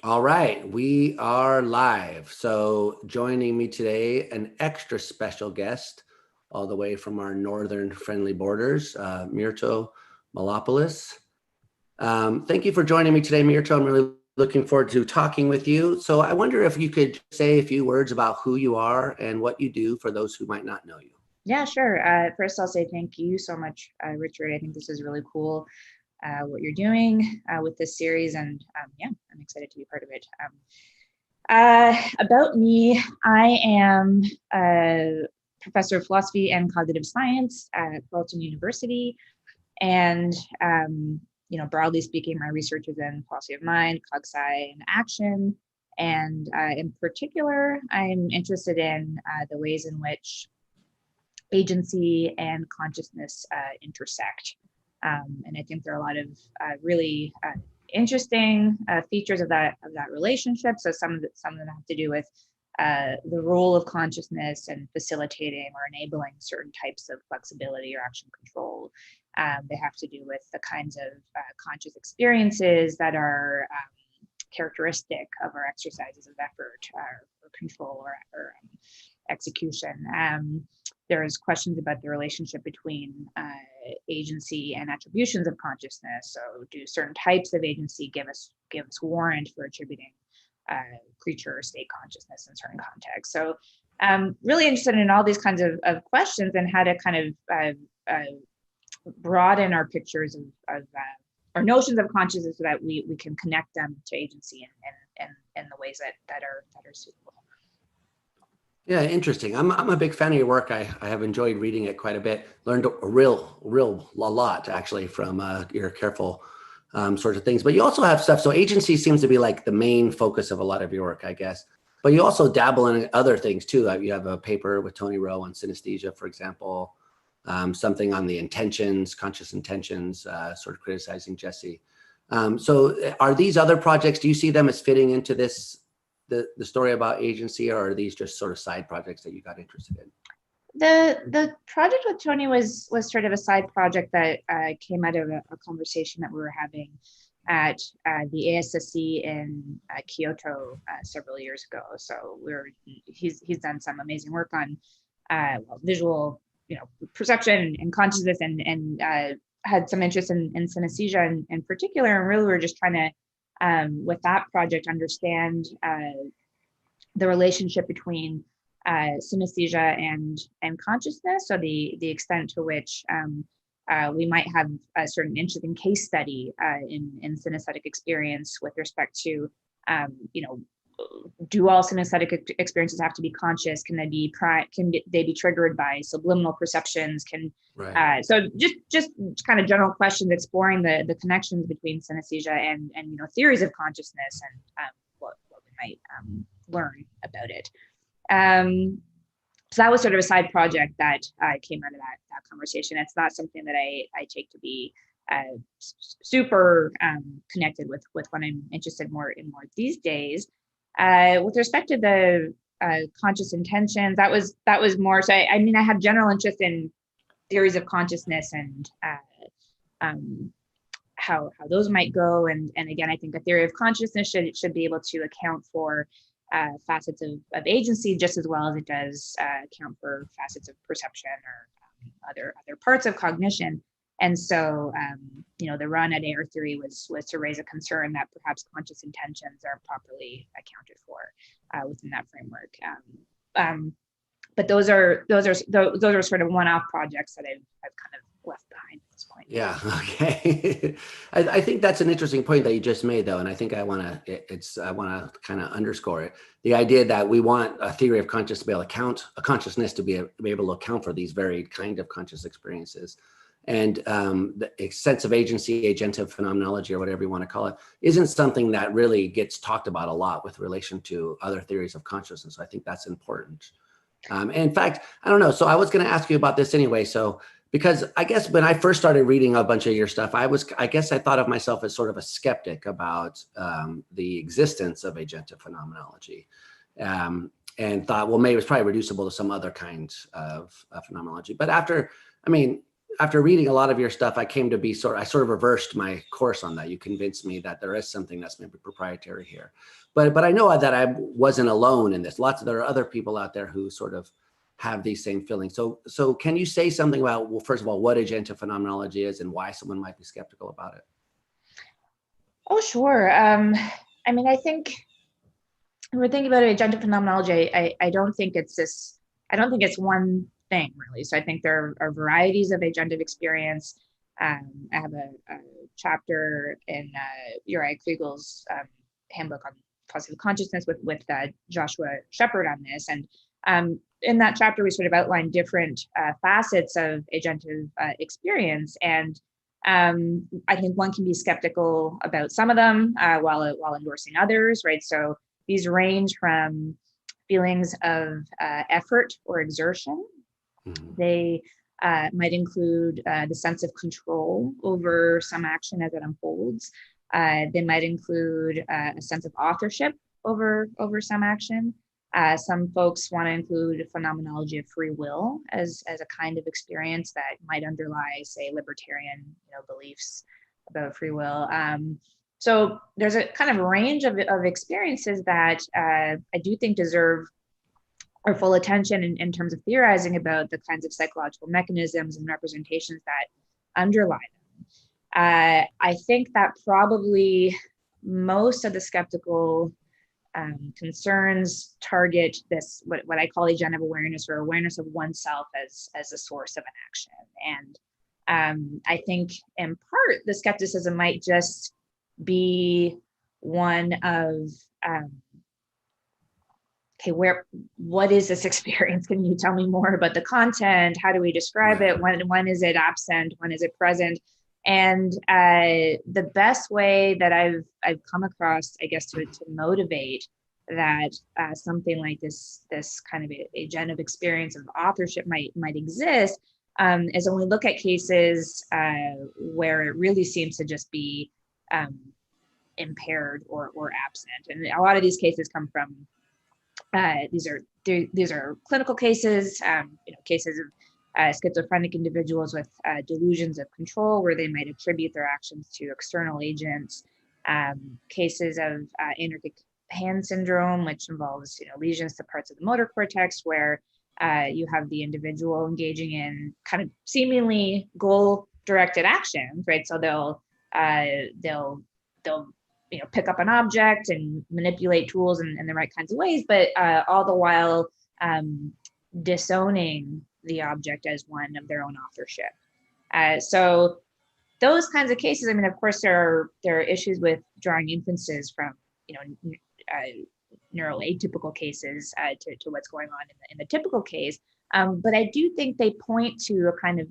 All right, we are live. So joining me today, an extra special guest all the way from our northern friendly borders, Myrto Mylopoulos. Thank you for joining me today, Myrto. I'm really looking forward to talking with you. So I wonder if you could say a few words about who you are and what you do for those who might not know you. Yeah, sure. First, I'll say thank you so much, Richard. I think this is really cool what you're doing with this series, and yeah, I'm excited to be part of it. About me, I am a professor of philosophy and cognitive science at Carleton University, and broadly speaking, my research is in philosophy of mind, cog sci, and action. And in particular, I'm interested in the ways in which agency and consciousness intersect. And I think there are a lot of really interesting features of that relationship. So some of them have to do with the role of consciousness and facilitating or enabling certain types of flexibility or action control. They have to do with the kinds of conscious experiences that are characteristic of our exercises of effort or control or execution. There's questions about the relationship between agency and attributions of consciousness. So, do certain types of agency give us warrant for attributing creature or state consciousness in certain contexts? So, really interested in all these kinds of questions and how to kind of broaden our pictures of our notions of consciousness so that we can connect them to agency and the ways that are suitable. Yeah, interesting. I'm a big fan of your work. I have enjoyed reading it quite a bit. Learned a lot actually from your careful sorts of things. But you also have stuff. So agency seems to be like the main focus of a lot of your work, I guess. But you also dabble in other things too. You have a paper with Tony Rowe on synesthesia, for example. Something on the intentions, conscious intentions, sort of criticizing Jesse. So are these other projects? Do you see them as fitting into this? The story about agency, or are these just sort of side projects that you got interested in? The project with Tony was sort of a side project that came out of a conversation that we were having at the ASSC in Kyoto several years ago. So he's done some amazing work on visual, perception and consciousness, and had some interest in synesthesia in particular. And really, we're just trying to with that project, understand the relationship between synesthesia and consciousness. So the extent to which we might have a certain interesting case study in synesthetic experience with respect to, do all synesthetic experiences have to be conscious? Can they be triggered by subliminal perceptions? Right. So just kind of general questions exploring the connections between synesthesia and theories of consciousness and what we might learn about it. So that was sort of a side project that came out of that conversation. It's not something that I take to be super connected with what I'm interested more these days. With respect to the conscious intentions, that was more. So I mean, I have general interest in theories of consciousness and how those might go. And again, I think a theory of consciousness should be able to account for facets of agency just as well as it does account for facets of perception or other parts of cognition. And so, the run at AR3 was to raise a concern that perhaps conscious intentions aren't properly accounted for within that framework. But those are sort of one-off projects that I've kind of left behind at this point. Yeah. Okay. I think that's an interesting point that you just made, though, and I think I want to kind of underscore it. The idea that we want a theory of consciousness to be able to account, a consciousness to be able to account for these varied kind of conscious experiences. And the sense of agency, agentive phenomenology, or whatever you want to call it, isn't something that really gets talked about a lot with relation to other theories of consciousness. So I think that's important. And in fact, I don't know. So I was going to ask you about this anyway. So because I guess when I first started reading a bunch of your stuff, I guess I thought of myself as sort of a skeptic about the existence of agentive phenomenology. And thought, well, maybe it's probably reducible to some other kind of phenomenology. But after, I mean, after reading a lot of your stuff, I came to be I sort of reversed my course on that. You convinced me that there is something that's maybe proprietary here, but I know that I wasn't alone in this. There are other people out there who sort of have these same feelings. So can you say something about, well, first of all, what agentive phenomenology is and why someone might be skeptical about it? Oh, sure. I mean, I think when we're thinking about agentive phenomenology, I don't think it's this, I don't think it's one thing really. So I think there are varieties of agentive experience. I have a chapter in Uri Kriegel's handbook on positive consciousness with Joshua Shepard on this. And in that chapter, we sort of outline different facets of agentive experience. And I think one can be skeptical about some of them while endorsing others, right? So these range from feelings of effort or exertion. Mm-hmm. They might include the sense of control over some action as it unfolds. They might include a sense of authorship over some action. Some folks want to include a phenomenology of free will as a kind of experience that might underlie, say, libertarian beliefs about free will. So there's a kind of range of experiences that I do think deserve our full attention in terms of theorizing about the kinds of psychological mechanisms and representations that underlie them. I think that probably most of the skeptical concerns target this, what I call agentive awareness, or awareness of oneself as a source of an action. And I think in part the skepticism might just be one of, what is this experience? Can you tell me more about the content? How do we describe it? When is it absent? When is it present? And the best way that I've come across, I guess, to motivate that something like this kind of agentive experience of authorship might exist is when we look at cases where it really seems to just be impaired or absent. And a lot of these cases come from these are clinical cases, cases of schizophrenic individuals with delusions of control, where they might attribute their actions to external agents. Cases of anarchic hand syndrome, which involves lesions to parts of the motor cortex, where you have the individual engaging in kind of seemingly goal-directed actions, right? So they'll pick up an object and manipulate tools in the right kinds of ways, but all the while disowning the object as one of their own authorship. So those kinds of cases, I mean, of course, there are issues with drawing inferences from, neuroatypical cases to what's going on in the typical case. But I do think they point to a kind of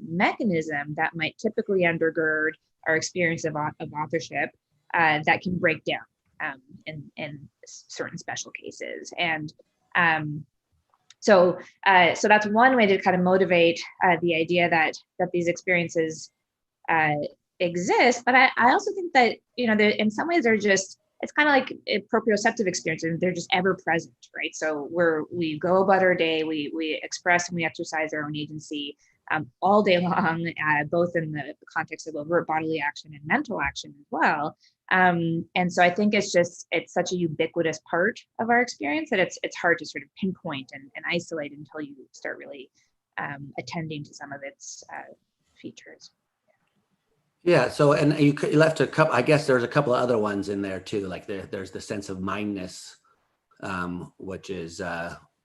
mechanism that might typically undergird our experience of authorship that can break down in certain special cases. And so that's one way to kind of motivate the idea that these experiences exist. But I also think that, in some ways it's kind of like a proprioceptive experience, and they're just ever present, right? So we go about our day, we express and we exercise our own agency all day long, both in the context of overt bodily action and mental action as well. And so I think it's such a ubiquitous part of our experience that it's hard to sort of pinpoint and isolate until you start really attending to some of its features. Yeah. So, and you left a couple, I guess there's a couple of other ones in there too. Like there's the sense of mindness, which is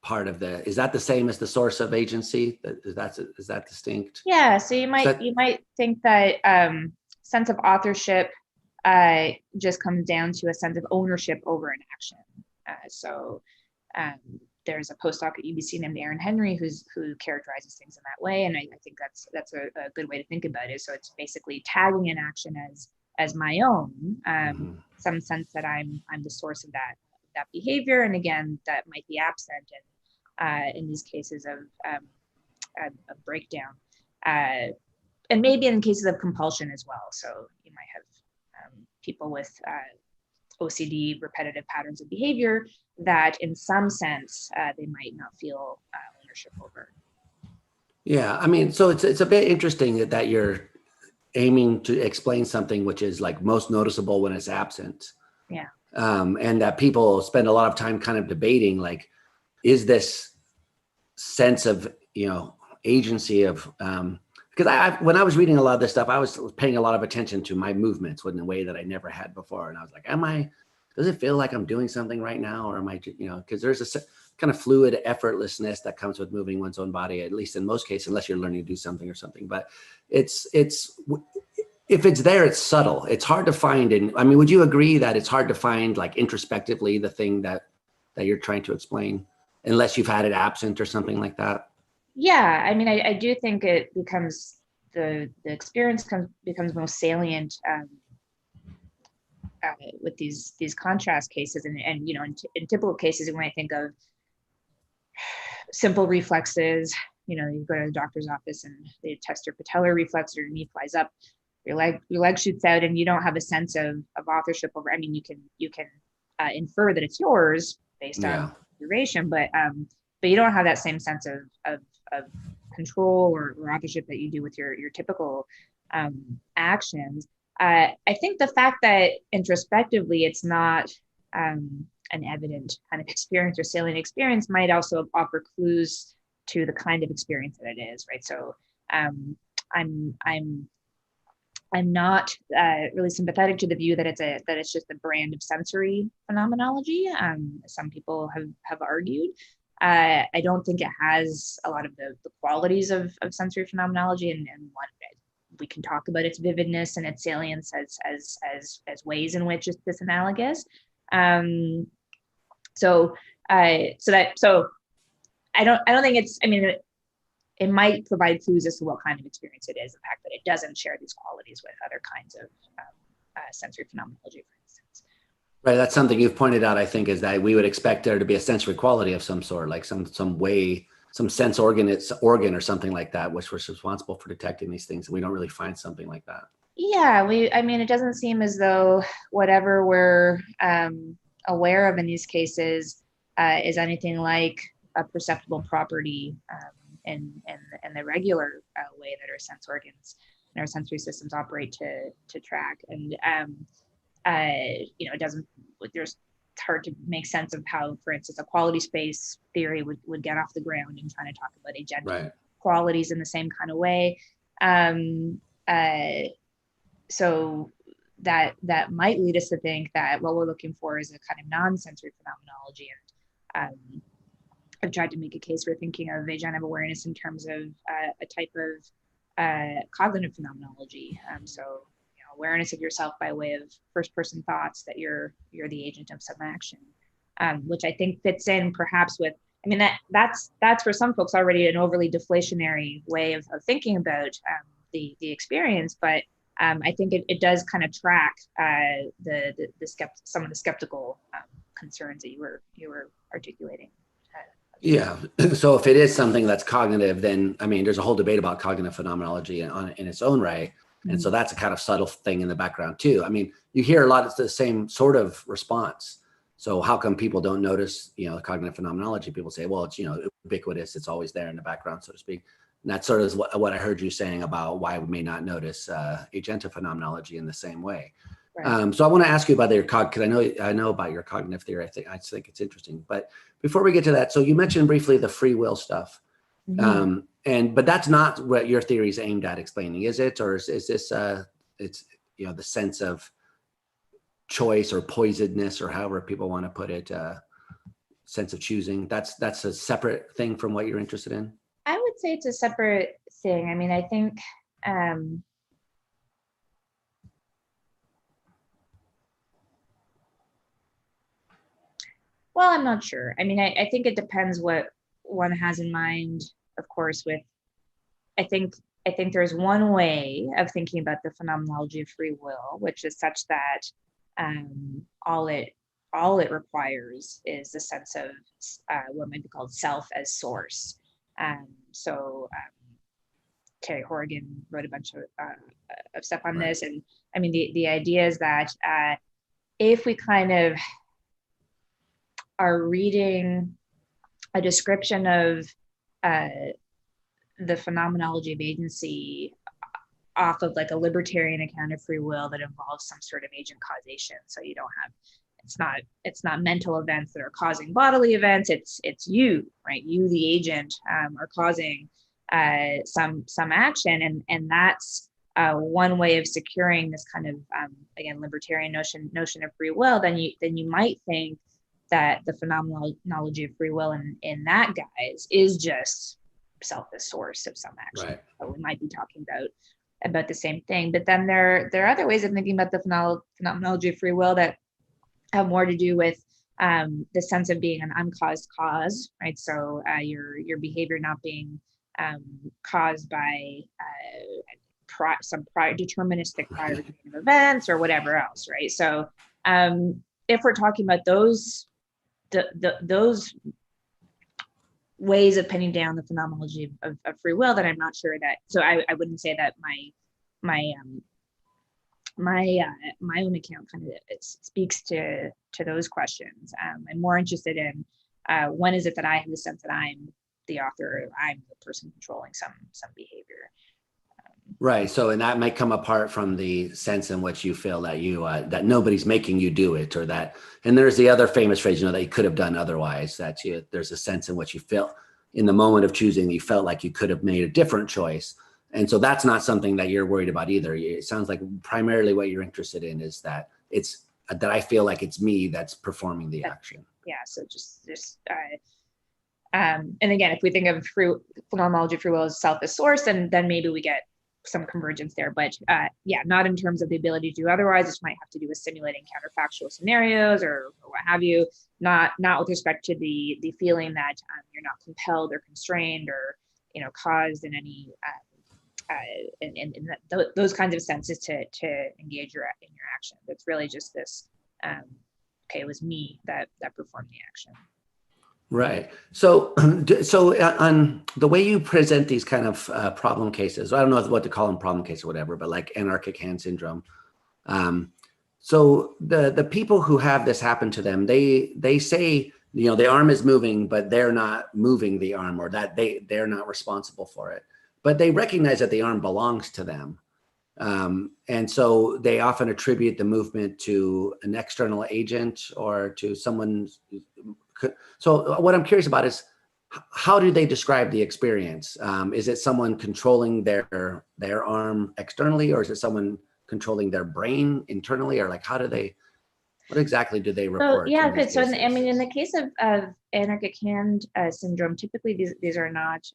part of is that the same as the source of agency? Is that distinct? Yeah. So you might think that sense of authorship just comes down to a sense of ownership over an action. So there's a postdoc at UBC named Aaron Henry who characterizes things in that way, and I think that's a good way to think about it. So it's basically tagging an action as my own, some sense that I'm the source of that behavior, and again that might be absent in these cases of a breakdown, and maybe in cases of compulsion as well. So you might have people with OCD, repetitive patterns of behavior that in some sense they might not feel ownership over. Yeah, I mean, so it's a bit interesting that you're aiming to explain something which is like most noticeable when it's absent, Yeah. and that people spend a lot of time kind of debating, like, is this sense of, agency of, because when I was reading a lot of this stuff, I was paying a lot of attention to my movements in a way that I never had before, and I was like, does it feel like I'm doing something right now, or am I, because there's a kind of fluid effortlessness that comes with moving one's own body, at least in most cases, unless you're learning to do something or something. But it's if it's there, it's subtle. It's hard to find. And I mean, would you agree that it's hard to find, like, introspectively the thing that you're trying to explain, unless you've had it absent or something like that? Yeah, I mean, I do think it becomes the experience becomes most salient with these contrast cases, and in typical cases, you might think of simple reflexes. You go to the doctor's office and they test your patellar reflex, or your knee flies up, your leg shoots out, and you don't have a sense of authorship over. I mean, you can infer that it's yours based Yeah. on duration, but you don't have that same sense of control or authorship that you do with your typical actions. I think the fact that introspectively it's not an evident kind of experience or salient experience might also offer clues to the kind of experience that it is, right? So I'm I'm not really sympathetic to the view that it's just a brand of sensory phenomenology. Some people have argued. I don't think it has a lot of the qualities of sensory phenomenology, and one that we can talk about its vividness and its salience as ways in which it's disanalogous. So I don't think it's. I mean, it might provide clues as to what kind of experience it is. The fact that it doesn't share these qualities with other kinds of sensory phenomenology, for instance. Right. That's something you've pointed out, I think, is that we would expect there to be a sensory quality of some sort, like some way, some sense organ or something like that, which was responsible for detecting these things. And we don't really find something like that. Yeah, I mean, it doesn't seem as though whatever we're aware of in these cases is anything like a perceptible property in the regular way that our sense organs and our sensory systems operate to track. And it doesn't. It's hard to make sense of how, for instance, a quality space theory would get off the ground and trying to talk about agentic Right. qualities in the same kind of way. Um, uh, so that might lead us to think that what we're looking for is a kind of non-sensory phenomenology. And I've tried to make a case for thinking of agentive awareness in terms of a type of cognitive phenomenology. So awareness of yourself by way of first-person thoughts, that you're the agent of some action, which I think fits in perhaps with. I mean, that's for some folks already an overly deflationary way of thinking about the experience, but I think it does kind of track some of the skeptical concerns that you were articulating. Yeah. So if it is something that's cognitive, then, I mean, there's a whole debate about cognitive phenomenology in its own right. And so that's a kind of subtle thing in the background too. I mean, you hear a lot of the same sort of response. So how come people don't notice, cognitive phenomenology? People say, well, it's, ubiquitous. It's always there in the background, so to speak. And that sort of is what I heard you saying about why we may not notice agentive phenomenology in the same way. Right. So I want to ask you about your because I know about your cognitive theory. I just think it's interesting. But before we get to that, so you mentioned briefly the free will stuff. But that's not what your theory is aimed at explaining, is it? Or is this it's the sense of choice or poisedness, or however people want to put it, sense of choosing. That's a separate thing from what you're interested in? I would say it's a separate thing. I mean, I think well, I'm not sure. I mean, I think it depends what one has in mind, of course, with I think there's one way of thinking about the phenomenology of free will, which is such that all it requires is a sense of what might be called self as source. Terry Horrigan wrote a bunch of stuff on this, and I mean the idea is that if we kind of are reading a description of the phenomenology of agency off of like a libertarian account of free will that involves some sort of agent causation. So you don't have, it's not mental events that are causing bodily events. It's you, right? You, the agent, are causing some action, and that's one way of securing this kind of again libertarian notion of free will. Then you might think that the phenomenology of free will in that guise is just self as source of some action. Right. So we might be talking about the same thing. But then there are other ways of thinking about the phenomenology of free will that have more to do with the sense of being an uncaused cause, right? So your behavior not being caused by some deterministic prior chain of events or whatever else, right? So if we're talking about those ways of pinning down the phenomenology of free will, then I'm not sure that. So I wouldn't say that my own account kind of speaks to those questions. I'm more interested in when is it that I have the sense that I'm the author, I'm the person controlling some behavior. Right. So, and that might come apart from the sense in which you feel that you that nobody's making you do it, or that. And there's the other famous phrase, that you could have done otherwise. That there's a sense in which you felt in the moment of choosing, you felt like you could have made a different choice. And so that's not something that you're worried about either. It sounds like primarily what you're interested in is that it's that I feel like it's me that's performing the action. Yeah. So just and again, if we think of phenomenology of free will as self as source, then maybe we get some convergence there, but yeah, not in terms of the ability to do otherwise. This might have to do with simulating counterfactual scenarios or what have you, not with respect to the feeling that you're not compelled or constrained or caused in any in those kinds of senses to engage in your action. It's really just this okay, it was me that performed the action. Right. So on the way you present these kind of problem cases, I don't know what to call them, problem case or whatever, but like anarchic hand syndrome. So the people who have this happen to them, they say, the arm is moving, but they're not moving the arm, or that they're not responsible for it, but they recognize that the arm belongs to them. And so they often attribute the movement to an external agent or to someone. So what I'm curious about is, how do they describe the experience? Is it someone controlling their arm externally, or is it someone controlling their brain internally, or like what exactly do they report? So yeah, good. So in the case of anarchic hand syndrome, typically these are not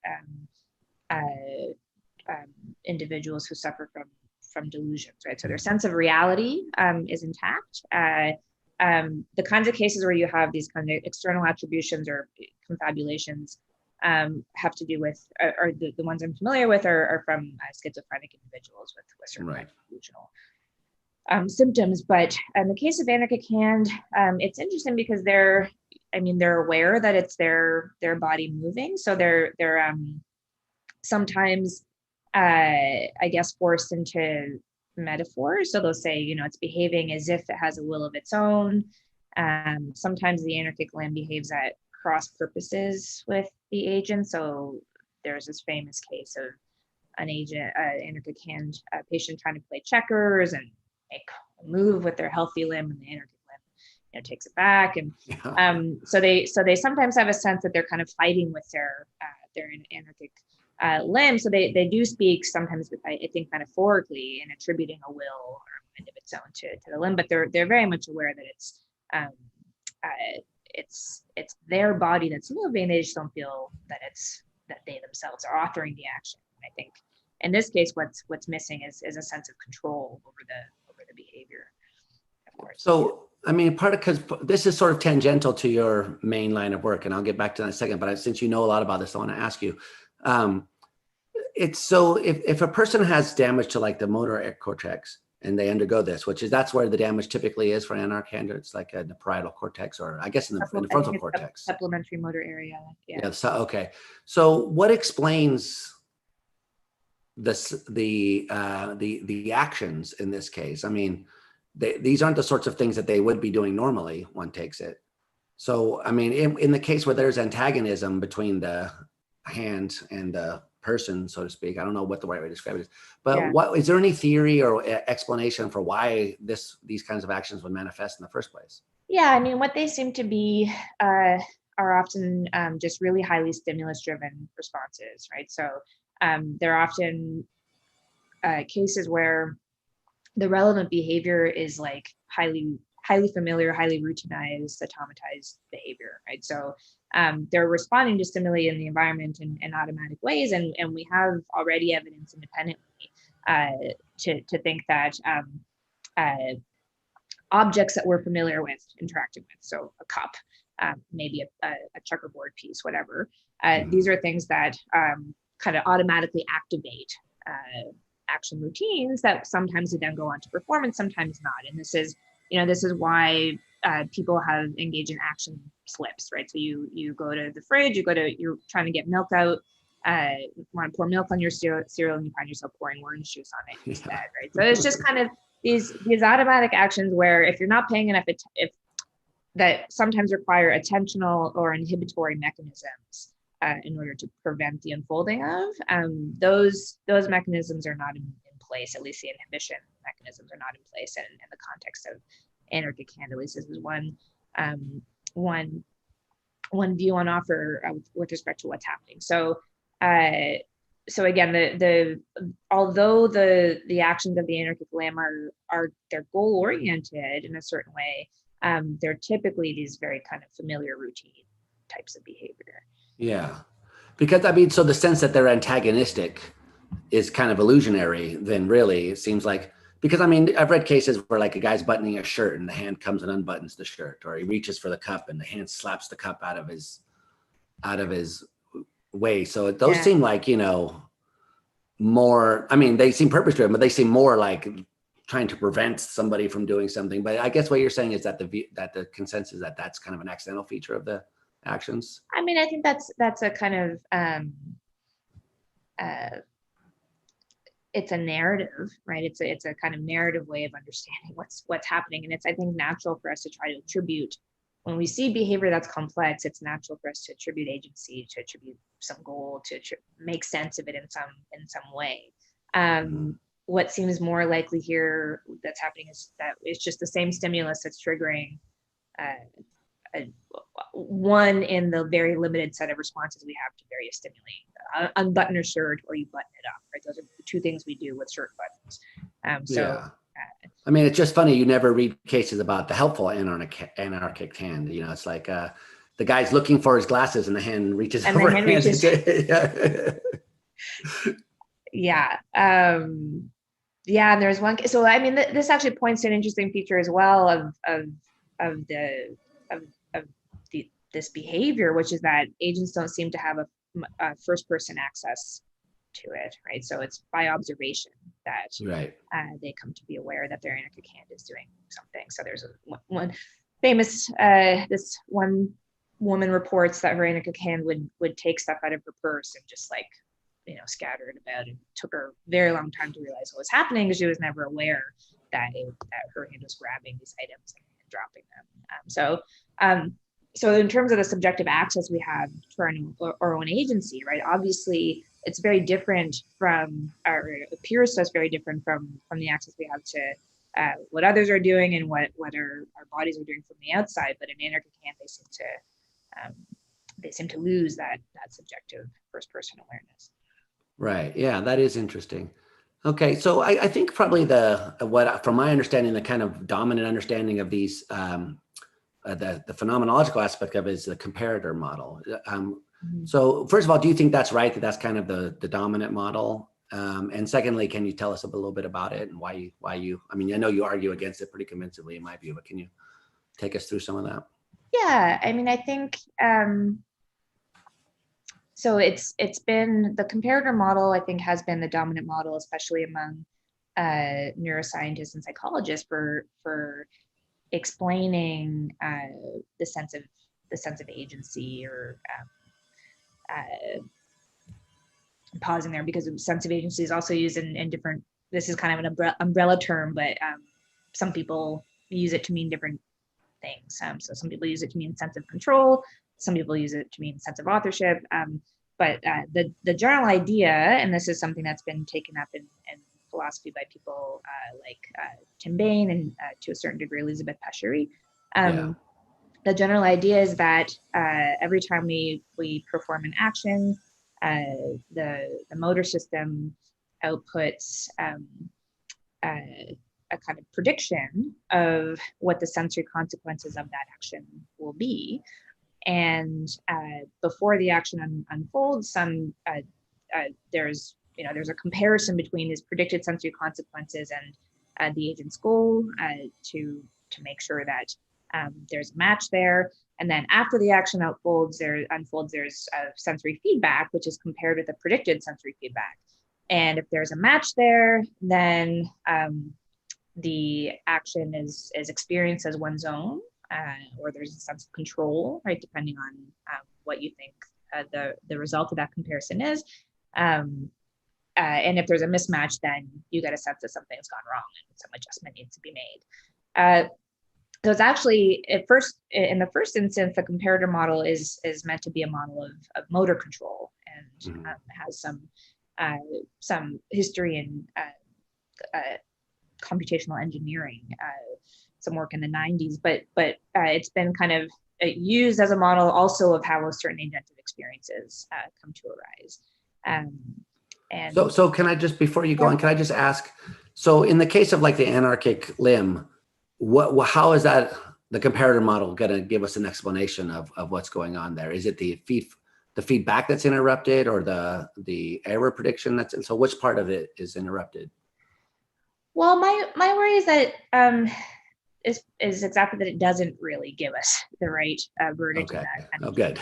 individuals who suffer from delusions, right? So their sense of reality is intact. The kinds of cases where you have these kind of external attributions or confabulations have to do with, or the ones I'm familiar with are from schizophrenic individuals with certain kinds of delusional symptoms. But in the case of anarchic hand, it's interesting because they're aware that it's their body moving. So they're sometimes, I guess, forced into metaphors. So they'll say, it's behaving as if it has a will of its own. Sometimes the anarchic limb behaves at cross purposes with the agent. So there's this famous case of an anarchic hand patient trying to play checkers and make a move with their healthy limb, and the anarchic limb takes it back. And so they sometimes have a sense that they're kind of fighting with their anarchic limb. So they do speak sometimes with, I think, metaphorically, and attributing a will or a mind of its own to the limb, but they're very much aware that it's their body that's moving. They just don't feel that they themselves are authoring the action. And I think in this case, what's missing is a sense of control over the behavior, of course. So part of, because this is sort of tangential to your main line of work, and I'll get back to that in a second, but since you know a lot about this, I want to ask you, it's so if a person has damage to like the motor cortex and they undergo this, that's where the damage typically is for anarchic hand, it's like in the parietal cortex, or I guess in the frontal cortex. Supplementary motor area. Yeah. So, okay. So what explains the actions in this case? These aren't the sorts of things that they would be doing normally, one takes it. So, in the case where there's antagonism between the hand and the person, so to speak. I don't know what the right way to describe it is, but Yeah. what is there any theory or explanation for why these kinds of actions would manifest in the first place? Yeah, I mean, what they seem to be are often just really highly stimulus-driven responses, right? So they're often cases where the relevant behavior is like highly familiar, highly routinized, automatized behavior, right? So they're responding to stimuli in the environment in automatic ways, and we have already evidence independently to think that objects that we're familiar with interacting with, so a cup, maybe a checkerboard piece, whatever. These are things that kind of automatically activate action routines that sometimes they then go on to perform and sometimes not. And this is why people have engaged in action slips, right? So you go to the fridge, you're trying to get milk out, want to pour milk on your cereal, and you find yourself pouring orange juice on it instead, right? So it's just kind of these automatic actions where if you're not paying enough, if that sometimes require attentional or inhibitory mechanisms in order to prevent the unfolding of those mechanisms are not in place. At least the inhibition mechanisms are not in place in the context of anarchic hand. At least this is one view on offer with respect to what's happening. So so again, although the actions of the anarchic limb they're goal oriented in a certain way, they're typically these very kind of familiar routine types of behavior. Yeah, because I mean, so the sense that they're antagonistic is kind of illusionary. Then really, it seems like, because I mean, I've read cases where like a guy's buttoning a shirt and the hand comes and unbuttons the shirt, or he reaches for the cup and the hand slaps the cup out of his way. So those seem like, more, I mean, they seem purpose driven, but they seem more like trying to prevent somebody from doing something. But I guess what you're saying is that the consensus is that that's kind of an accidental feature of the actions. I mean, I think that's a kind of it's a narrative, right? It's a kind of narrative way of understanding what's happening, and it's, I think, natural for us to try to attribute, when we see behavior that's complex, it's natural for us to attribute agency, to attribute some goal, to make sense of it in some way. What seems more likely here that's happening is that it's just the same stimulus that's triggering one in the very limited set of responses we have to various stimuli. Unbutton a shirt or you button it up, right? Those are the two things we do with shirt buttons. I mean, it's just funny. You never read cases about the helpful anarchic hand. It's like the guy's looking for his glasses and the hand reaches and over. The hand reaches. Yeah. Yeah. And there's one. So I mean, this actually points to an interesting feature as well of this behavior, which is that agents don't seem to have a first person access to it, right? So it's by observation that they come to be aware that their anarchic hand is doing something. So there's one famous, this one woman reports that her anarchic hand would take stuff out of her purse and just like, scatter it about. It took her a very long time to realize what was happening because she was never aware that her hand was grabbing these items and dropping them. So in terms of the subjective access we have to our own agency, right? Obviously, it's very different from, or it appears to us very different from the access we have to what others are doing and what our bodies are doing from the outside. But in anarchic hand, they seem to lose that subjective first person awareness. Right. Yeah, that is interesting. Okay, so I think probably from my understanding, the kind of dominant understanding of these, the phenomenological aspect of it is the comparator model. So first of all, do you think that's right, that that's kind of the dominant model? And secondly, can you tell us a little bit about it and why you, I mean, I know you argue against it pretty convincingly in my view, but can you take us through some of that? Yeah, I mean, I think, so it's been, the comparator model, I think, has been the dominant model, especially among neuroscientists and psychologists for explaining the sense of agency, or pausing there because sense of agency is also used in different, this is kind of an umbrella term, but some people use it to mean different things. So some people use it to mean sense of control, some people use it to mean sense of authorship, the general idea, and this is something that's been taken up in philosophy by people like Tim Bain and to a certain degree Libet. Yeah. The general idea is that every time we perform an action, the motor system outputs a kind of prediction of what the sensory consequences of that action will be. And before the action unfolds, there's a comparison between these predicted sensory consequences and the agent's goal to make sure that there's a match there. And then after the action unfolds, there's sensory feedback, which is compared with the predicted sensory feedback. And if there's a match there, then the action is experienced as one's own, or there's a sense of control, right, depending on what you think the result of that comparison is. And if there's a mismatch, then you get a sense that something's gone wrong and some adjustment needs to be made. So it's actually, in the first instance, the comparator model is meant to be a model of motor control, and has some history in computational engineering, some work in the 90s, but it's been kind of used as a model also of how certain agentive experiences come to arise. And so can I just, before you go on, can I just ask, so in the case of like the anarchic limb, how is that the comparator model going to give us an explanation of what's going on there? Is it the feedback that's interrupted, or the error prediction so which part of it is interrupted? Well, my worry is that is exactly that it doesn't really give us the right verdict. Okay. In that good.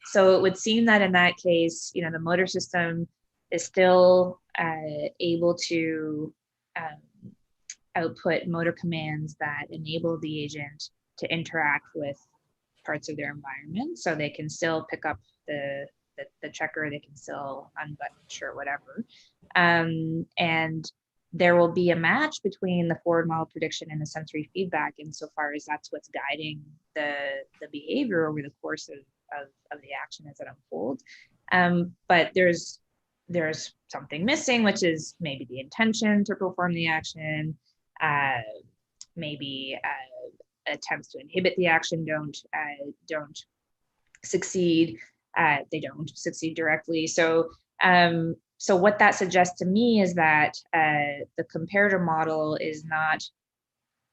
So it would seem that in that case, the motor system is still able to output motor commands that enable the agent to interact with parts of their environment. So they can still pick up the checker, they can still unbutton the shirt, whatever. And there will be a match between the forward model prediction and the sensory feedback, insofar as that's what's guiding the behavior over the course of the action as it unfolds. But there's something missing, which is maybe the intention to perform the action, maybe attempts to inhibit the action don't succeed. They don't succeed directly. So what that suggests to me is that the comparator model is not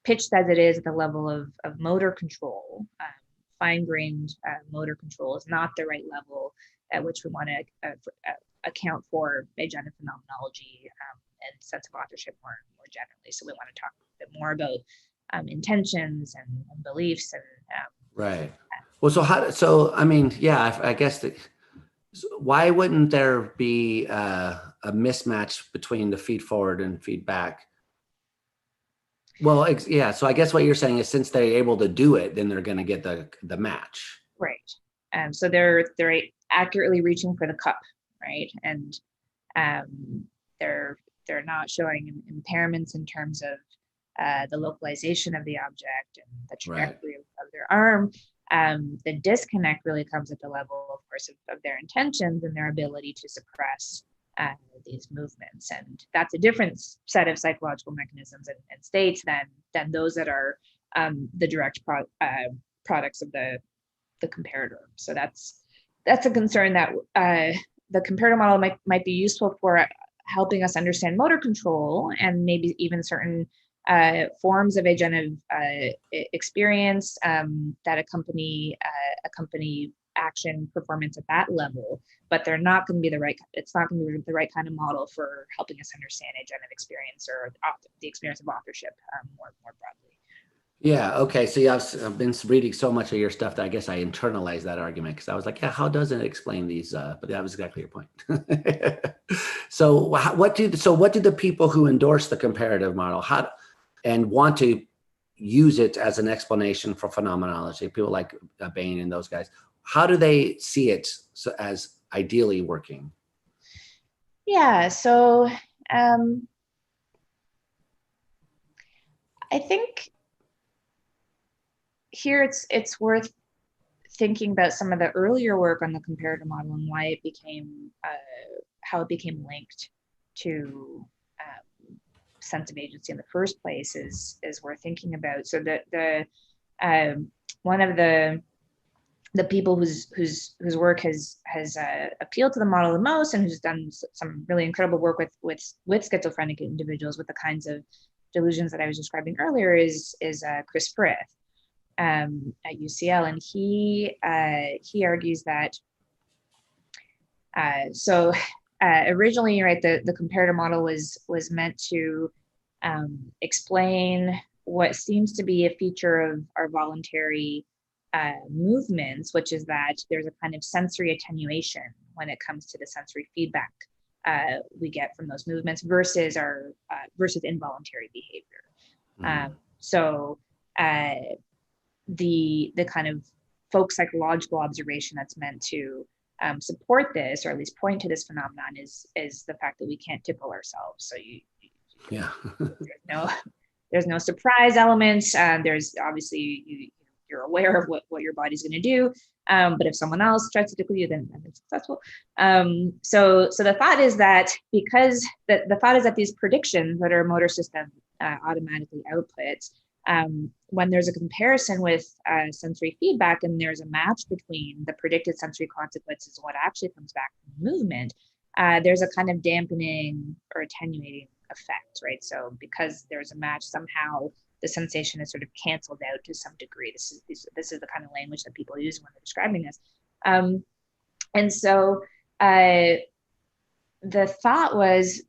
pitched as it is at the level of motor control. Fine-grained motor control is not the right level at which we want to account for agentive phenomenology and sense of authorship more generally. So we want to talk a bit more about intentions and beliefs and right. Well, so I mean, yeah, I guess why wouldn't there be a mismatch between the feed forward and feedback? Well, yeah. So I guess what you're saying is, since they're able to do it, then they're going to get the match. Right. So they're accurately reaching for the cup, right? And they're not showing impairments in terms of the localization of the object and the trajectory of their arm. The disconnect really comes at the level, of course, of their intentions and their ability to suppress these movements. And that's a different set of psychological mechanisms and states than those that are the direct products of the comparator. So that's a concern that the comparator model might be useful for helping us understand motor control and maybe even certain forms of agentive experience that accompany action performance at that level, but they're not going to be it's not going to be the right kind of model for helping us understand agentive experience or the experience of authorship more broadly. Yeah. Okay. So yeah, I've been reading so much of your stuff that I guess I internalized that argument, because I was like, yeah, how doesn't it explain these? But that was exactly your point. So what do the people who endorse the comparative model and want to use it as an explanation for phenomenology, people like Bain and those guys, how do they see it as ideally working? Yeah. So I think here it's worth thinking about some of the earlier work on the comparator model and why it became, how it became linked to sense of agency in the first place is we're thinking about. So one of the people whose work has appealed to the model the most, and who's done some really incredible work with schizophrenic individuals with the kinds of delusions that I was describing earlier is Chris Frith at UCL, and he argues that originally, right, the comparator model was meant to explain what seems to be a feature of our voluntary movements, which is that there's a kind of sensory attenuation when it comes to the sensory feedback we get from those movements versus involuntary behavior. So the kind of folk psychological observation that's meant to support this, or at least point to this phenomenon, is the fact that we can't tickle ourselves. So there's no surprise elements. There's obviously you're aware of what your body's going to do, but if someone else tries to tickle you, then it's successful. So the thought is that because the thought is that these predictions that our motor system automatically outputs, when there's a comparison with sensory feedback and there's a match between the predicted sensory consequences and what actually comes back from movement, there's a kind of dampening or attenuating effect, right? So because there's a match, somehow the sensation is sort of canceled out to some degree. This is the kind of language that people use when they're describing this. And so the thought was,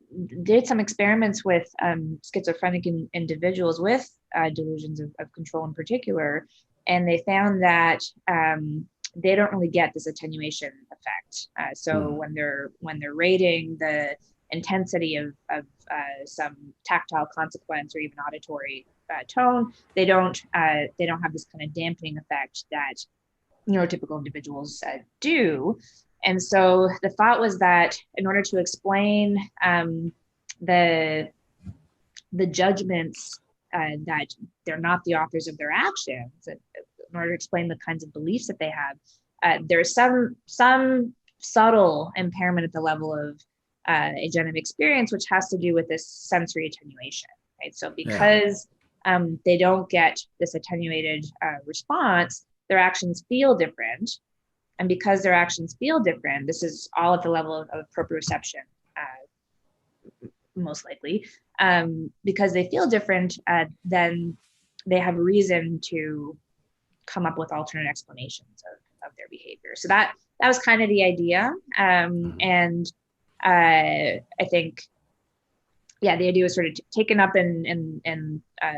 did some experiments with schizophrenic individuals with delusions of control in particular, and they found that they don't really get this attenuation effect. So when they're rating the intensity of some tactile consequence or even auditory tone, they don't have this kind of dampening effect that neurotypical individuals do. And so the thought was that in order to explain the judgments that they're not the authors of their actions, in order to explain the kinds of beliefs that they have, there's some subtle impairment at the level of agentive experience, which has to do with this sensory attenuation, right? So because they don't get this attenuated response, their actions feel different. And because their actions feel different, this is all at the level of proprioception, most likely. Because they feel different, then they have reason to come up with alternate explanations of their behavior. So that was kind of the idea. And I think, the idea was sort of taken up in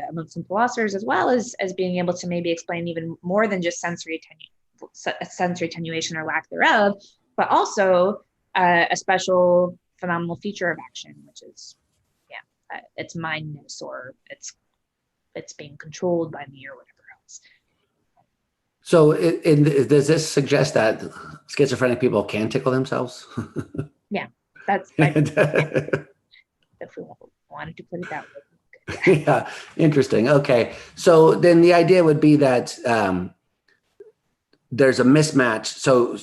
among some philosophers, as well as being able to maybe explain even more than just sensory attenuation or lack thereof, but also a special phenomenal feature of action, which is it's mindness, or it's being controlled by me, or whatever else. So does this suggest that schizophrenic people can tickle themselves? Yeah, that's if we wanted to put it that way. Yeah, interesting. Okay, so then the idea would be that there's a mismatch. So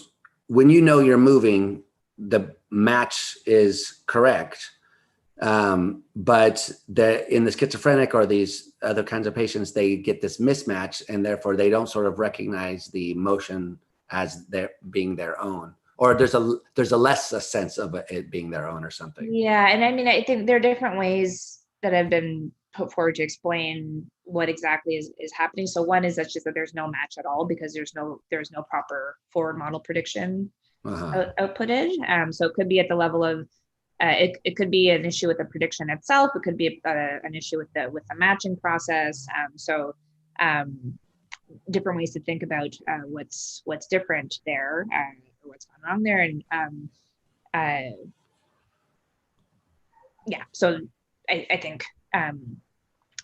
when you're moving, the match is correct. But in the schizophrenic or these other kinds of patients, they get this mismatch, and therefore they don't sort of recognize the motion as being their own, or there's a less a sense of it being their own or something. Yeah, and I mean, I think there are different ways that have been put forward to explain what exactly is happening. So one is that's just that there's no match at all, because there's no proper forward model prediction outputted. So it could be at the level of it could be an issue with the prediction itself. It could be an issue with the matching process. So different ways to think about what's different there, or what's gone wrong there, and So I think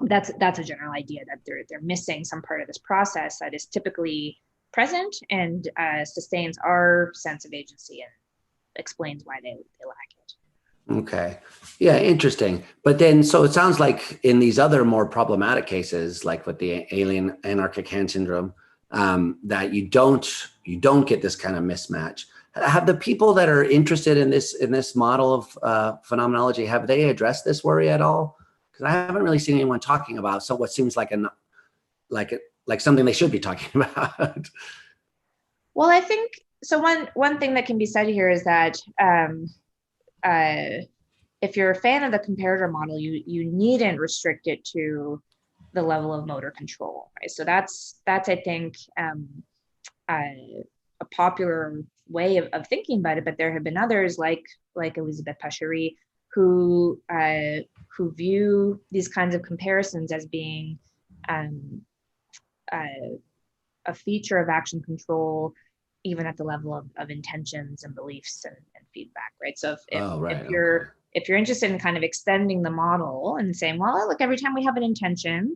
that's a general idea, that they're missing some part of this process that is typically present and sustains our sense of agency and explains why they lack it. Okay. Yeah, interesting. But then, so it sounds like in these other more problematic cases, like with the alien anarchic hand syndrome, that you don't get this kind of mismatch. Have the people that are interested in this model of phenomenology, have they addressed this worry at all? Because I haven't really seen anyone talking about what seems like something they should be talking about. Well, I think so. One thing that can be said here is that if you're a fan of the comparator model, you needn't restrict it to the level of motor control, right? So that's I think a popular way of thinking about it. But there have been others like Libet who view these kinds of comparisons as being a feature of action control, even at the level of intentions and beliefs and feedback, right? So if you're interested in kind of extending the model and saying, well, look, every time we have an intention,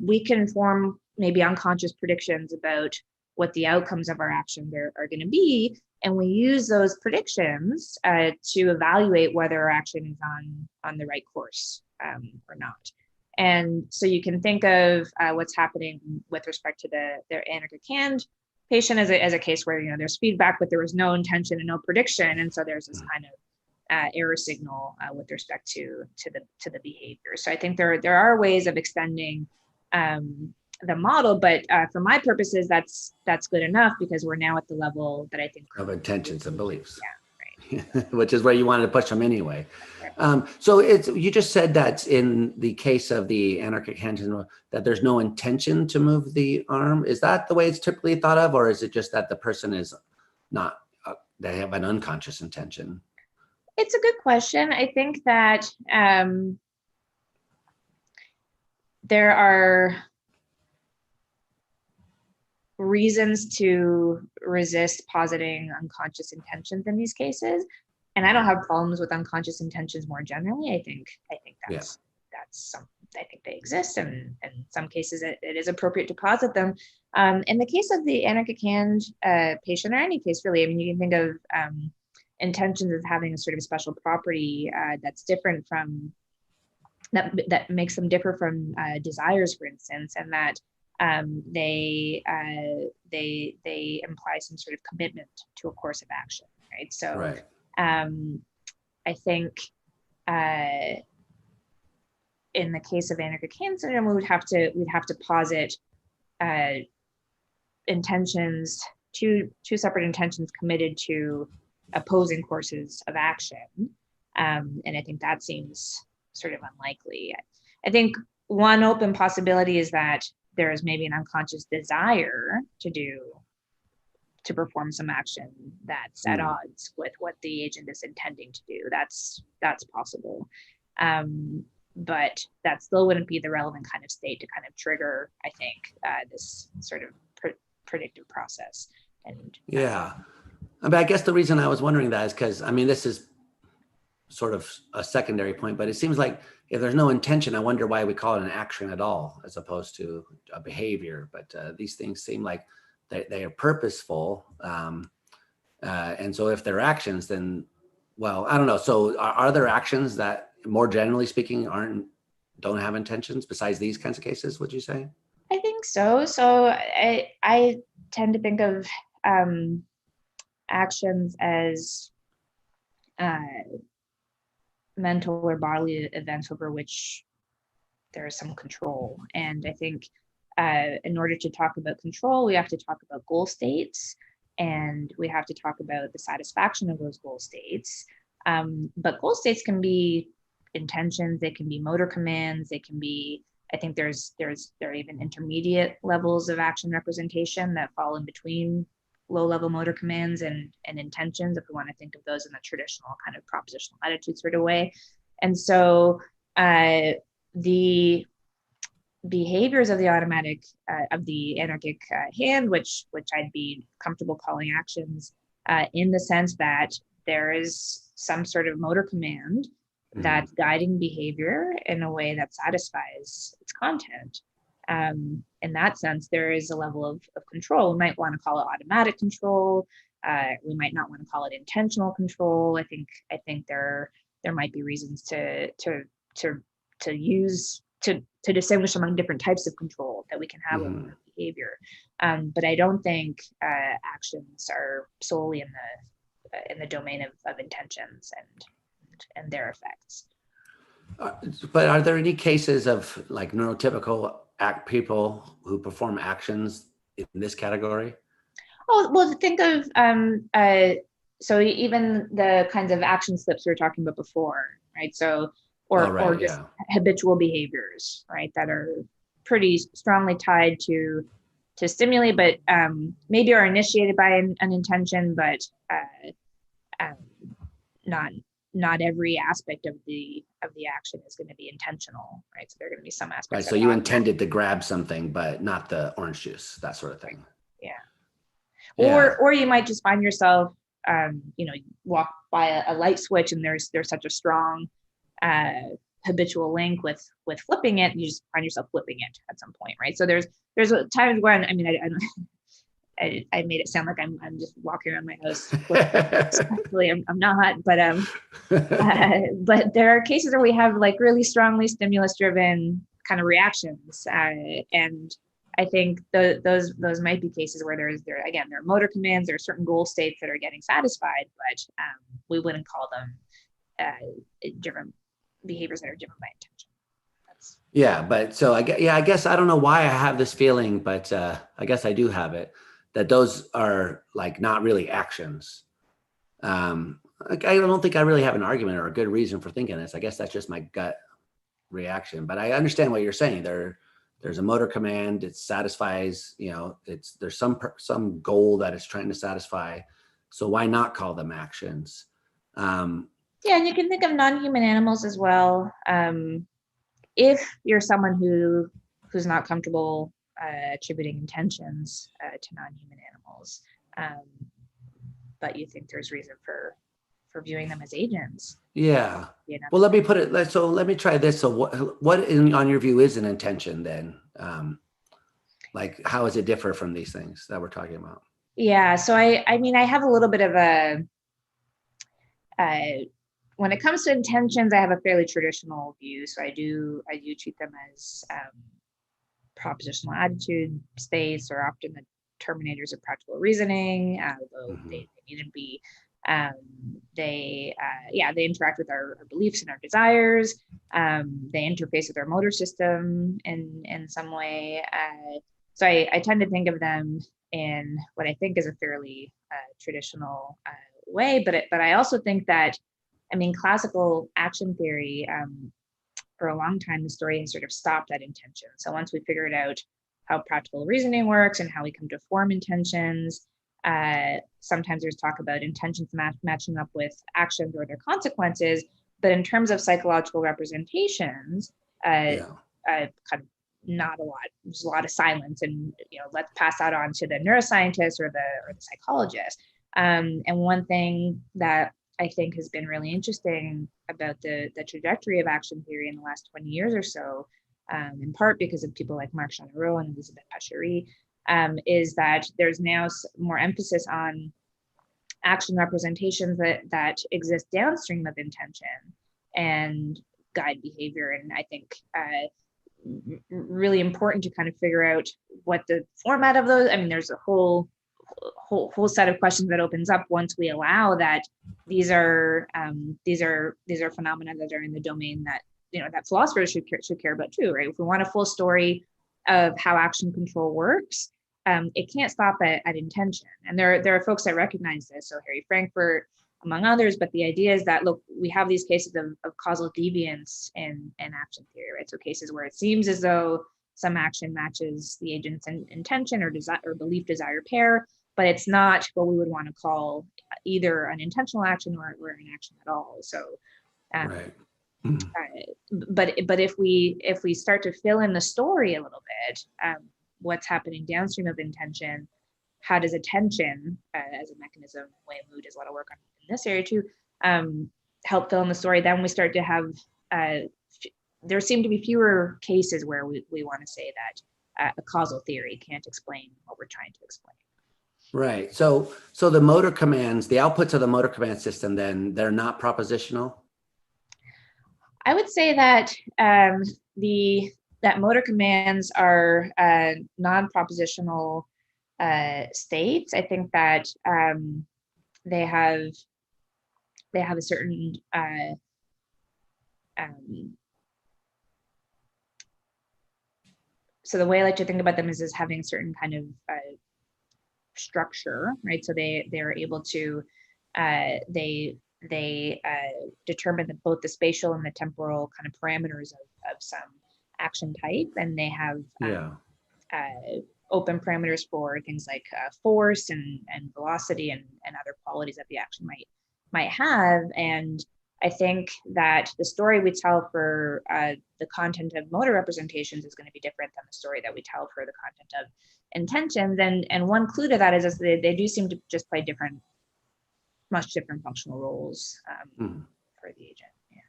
we can form maybe unconscious predictions about what the outcomes of our action are going to be, and we use those predictions to evaluate whether our action is on the right course or not. And so you can think of what's happening with respect to their Anarchic hand patient as a case where, you know, there's feedback, but there was no intention and no prediction, and so there's this kind of error signal with respect to the behavior. So I think there are ways of extending the model, but for my purposes, that's good enough, because we're now at the level that I think of intentions and beliefs. Yeah. Right. Which is where you wanted to push them anyway. Right. So you just said that in the case of the anarchic hand that there's no intention to move the arm. Is that the way it's typically thought of, or is it just that the person is not, they have an unconscious intention? It's a good question. I think that there are reasons to resist positing unconscious intentions in these cases, and I don't have problems with unconscious intentions more generally. I think that's something. I think they exist, and in some cases it is appropriate to posit them. In the case of the anarchic hand patient, or any case really, I mean, you can think of intentions as having a sort of special property that's different from that makes them differ from desires, for instance, and that they imply some sort of commitment to a course of action, right? So right. I think in the case of anarchic hand syndrome, we'd have to posit intentions, two separate intentions committed to opposing courses of action, and I think that seems sort of unlikely. I think one open possibility is that there is maybe an unconscious desire to perform some action that's at odds with what the agent is intending to do. That's possible. But that still wouldn't be the relevant kind of state to kind of trigger, I think, this sort of predictive process. And yeah, I mean, I guess the reason I was wondering that is because, I mean, this is sort of a secondary point, but it seems like if there's no intention, I wonder why we call it an action at all, as opposed to a behavior. But these things seem like they are purposeful. And so if they're actions, then, well, I don't know. So are there actions that, more generally speaking, don't have intentions besides these kinds of cases, would you say? I think so. So I tend to think of actions as mental or bodily events over which there is some control. And I think in order to talk about control, we have to talk about goal states, and we have to talk about the satisfaction of those goal states. But goal states can be intentions, they can be motor commands, they can be, I think there are even intermediate levels of action representation that fall in between low-level motor commands and intentions, if we want to think of those in the traditional kind of propositional attitude sort of way. And so the behaviors of the automatic, of the anarchic hand, which I'd be comfortable calling actions, in the sense that there is some sort of motor command that's guiding behavior in a way that satisfies its content. In that sense, there is a level of control. We might want to call it automatic control. We might not want to call it intentional control. I think there might be reasons to use to distinguish among different types of control that we can have over our behavior. But I don't think actions are solely in the domain of intentions and their effects. But are there any cases of like neurotypical people who perform actions in this category? Oh, well, think of so even the kinds of action slips we were talking about before, right? So or just habitual behaviors, right, that are pretty strongly tied to stimuli, but maybe are initiated by an intention, but not every aspect of the action is going to be intentional, right? So there are going to be some aspects. Right. So you intended to grab something, but not the orange juice, that sort of thing. Yeah. Or you might just find yourself, walk by a light switch, and there's such a strong habitual link with flipping it, and you just find yourself flipping it at some point, right? So there's times when, I mean, I made it sound like I'm just walking around my house. Actually, I'm not, but there are cases where we have like really strongly stimulus-driven kind of reactions, and I think those might be cases where there are motor commands, there are certain goal states that are getting satisfied, but we wouldn't call them driven behaviors that are driven by intention. I guess I don't know why I have this feeling, but I guess I do have it, that those are like not really actions. I don't think I really have an argument or a good reason for thinking this. I guess that's just my gut reaction, but I understand what you're saying. There's a motor command, it satisfies, there's some goal that it's trying to satisfy. So why not call them actions? And you can think of non-human animals as well. If you're someone who's not comfortable attributing intentions to non-human animals, but you think there's reason for viewing them as agents. Yeah. Well, let me put it. So let me try this. So what on your view is an intention then? Like, how does it differ from these things that we're talking about? Yeah. So I mean, I have a little bit of when it comes to intentions, I have a fairly traditional view. So I do treat them as propositional attitude states, or often the terminators of practical reasoning, although they needn't be. They interact with our beliefs and our desires. They interface with our motor system in some way. So I tend to think of them in what I think is a fairly traditional way. But I also think that, I mean, classical action theory, for a long time, the story has sort of stopped at intention. So once we figured out how practical reasoning works and how we come to form intentions, sometimes there's talk about intentions matching up with actions or their consequences, but in terms of psychological representations, kind of not a lot. There's a lot of silence, and let's pass that on to the neuroscientist or the psychologist. And one thing that I think has been really interesting about the trajectory of action theory in the last 20 years or so, in part because of people like Marc Chanarot and Elizabeth Pachery, is that there's now more emphasis on action representations that exist downstream of intention and guide behavior. And I think really important to kind of figure out what the format of those. I mean, there's a whole set of questions that opens up once we allow that these are phenomena that are in the domain that that philosophers should care about too, right? If we want a full story of how action control works, it can't stop at intention. And there are folks that recognize this, so Harry Frankfurt, among others, but the idea is that, look, we have these cases of causal deviance in action theory, right? So cases where it seems as though some action matches the agent's intention or desire or belief desire pair, but it's not what we would want to call either an intentional action or an action at all. So, right. But if we start to fill in the story a little bit, what's happening downstream of intention, how does attention as a mechanism, way mood does a lot of work on in this area too, help fill in the story, then we start to have, there seem to be fewer cases where we want to say that a causal theory can't explain what we're trying to explain. Right. So the motor commands, the outputs of the motor command system, then they're not propositional? I would say that that motor commands are non-propositional states. I think that they have a certain so the way I like to think about them is as having a certain kind of structure, right? So they're able to they determine both the spatial and the temporal kind of parameters of some action type, and they have open parameters for things like force and velocity and other qualities that the action might have. And I think that the story we tell for the content of motor representations is going to be different than the story that we tell for the content of intentions. And one clue to that is they do seem to just play much different functional roles for the agent. Yeah.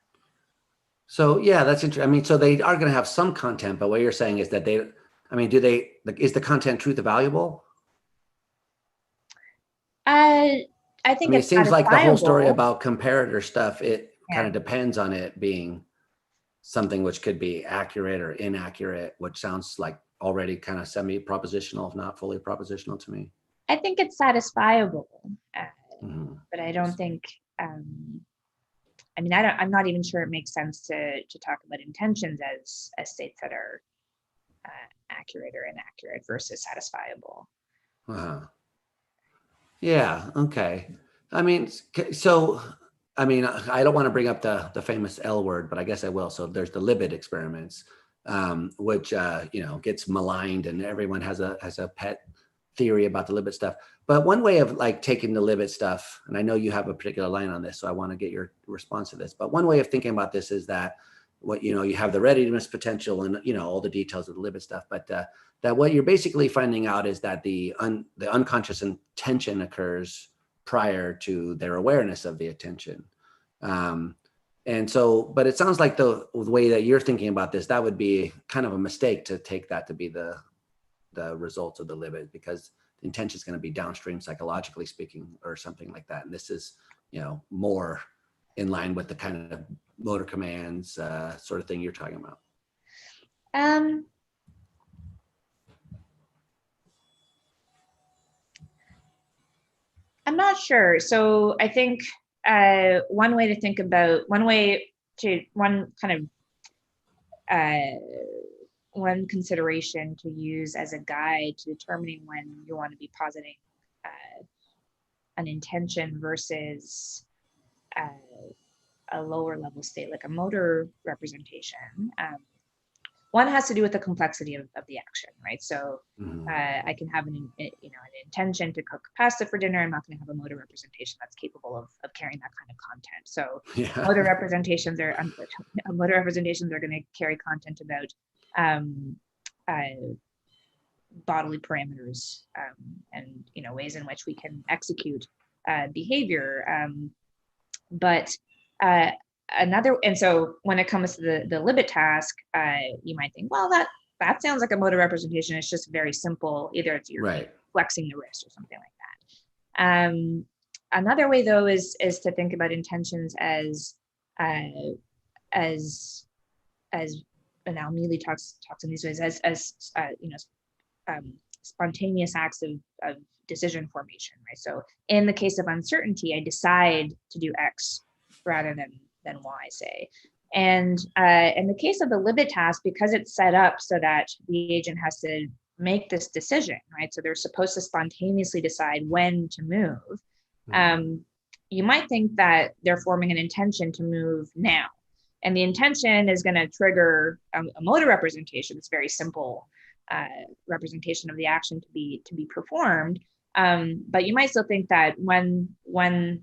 So yeah, that's interesting. I mean, so they are going to have some content, but what you're saying is that is the content truth valuable? I think it seems like the whole story satisfiable. about comparator stuff, it kind of depends on it being something which could be accurate or inaccurate, which sounds like already kind of semi-propositional, if not fully propositional to me. I think it's satisfiable, but I don't think, I'm not even sure it makes sense to talk about intentions as states that are accurate or inaccurate versus satisfiable. Yeah. Okay. I mean, so, I don't want to bring up the famous L word, but I guess I will. So there's the Libet experiments, which, gets maligned, and everyone has a pet theory about the Libet stuff. But one way of like taking the Libet stuff, and I know you have a particular line on this, so I want to get your response to this. But one way of thinking about this is that you have the readiness potential and, all the details of the Libet stuff, but that what you're basically finding out is that the unconscious intention occurs prior to their awareness of the attention. And so, but it sounds like the way that you're thinking about this, that would be kind of a mistake to take that to be the results of the Libet, because the intention is going to be downstream, psychologically speaking, or something like that. And this is, more in line with the kind of motor commands sort of thing you're talking about. I'm not sure. So I think one consideration to use as a guide to determining when you want to be positing an intention versus a lower level state, like a motor representation. One has to do with the complexity of the action, right? So I can have an intention to cook pasta for dinner. I'm not going to have a motor representation that's capable of carrying that kind of content. So motor representations are going to carry content about bodily parameters and ways in which we can execute behavior. And so when it comes to the Libet task, you might think, well, that sounds like a motor representation. It's just very simple. Either it's you're flexing the wrist or something like that. Another way, though, is to think about intentions as and now Mealy talks in these ways as spontaneous acts of decision formation, right? So in the case of uncertainty, I decide to do X rather than Y, say. And in the case of the Libet task, because it's set up so that the agent has to make this decision, right? So they're supposed to spontaneously decide when to move. You might think that they're forming an intention to move now. And the intention is going to trigger a motor representation. It's very simple representation of the action to be performed. But you might still think that when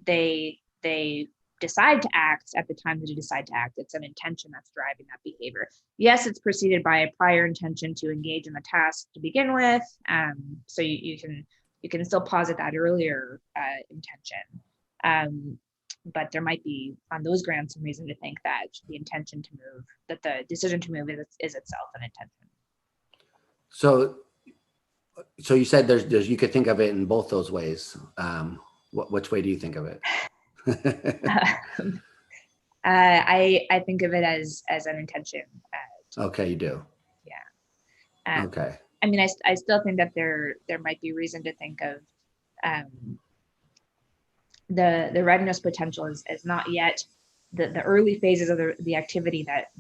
they decide to act at the time that they decide to act, it's an intention that's driving that behavior. Yes, it's preceded by a prior intention to engage in the task to begin with. So you can still posit that earlier intention. But there might be, on those grounds, some reason to think that the intention to move, that the decision to move is itself an intention. So you said there's you could think of it in both those ways. Which way do you think of it? I think of it as an intention Okay, you do. Yeah. Okay. I mean, I still think that there might be reason to think of the readiness potential is not yet the early phases of the activity that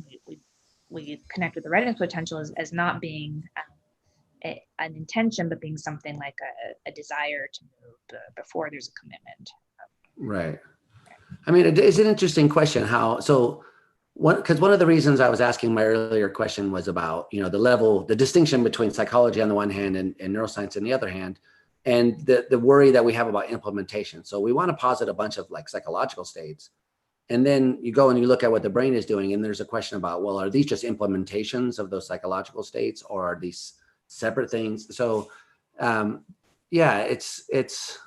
we connect with the readiness potential as not being an intention, but being something like a desire to move before there's a commitment. Right. I mean, it's an interesting question how, so because one of the reasons I was asking my earlier question was about, the distinction between psychology on the one hand and neuroscience on the other hand, and the worry that we have about implementation. So we want to posit a bunch of like psychological states. And then you go and you look at what the brain is doing, and there's a question about, well, are these just implementations of those psychological states, or are these separate things? So, yeah, it's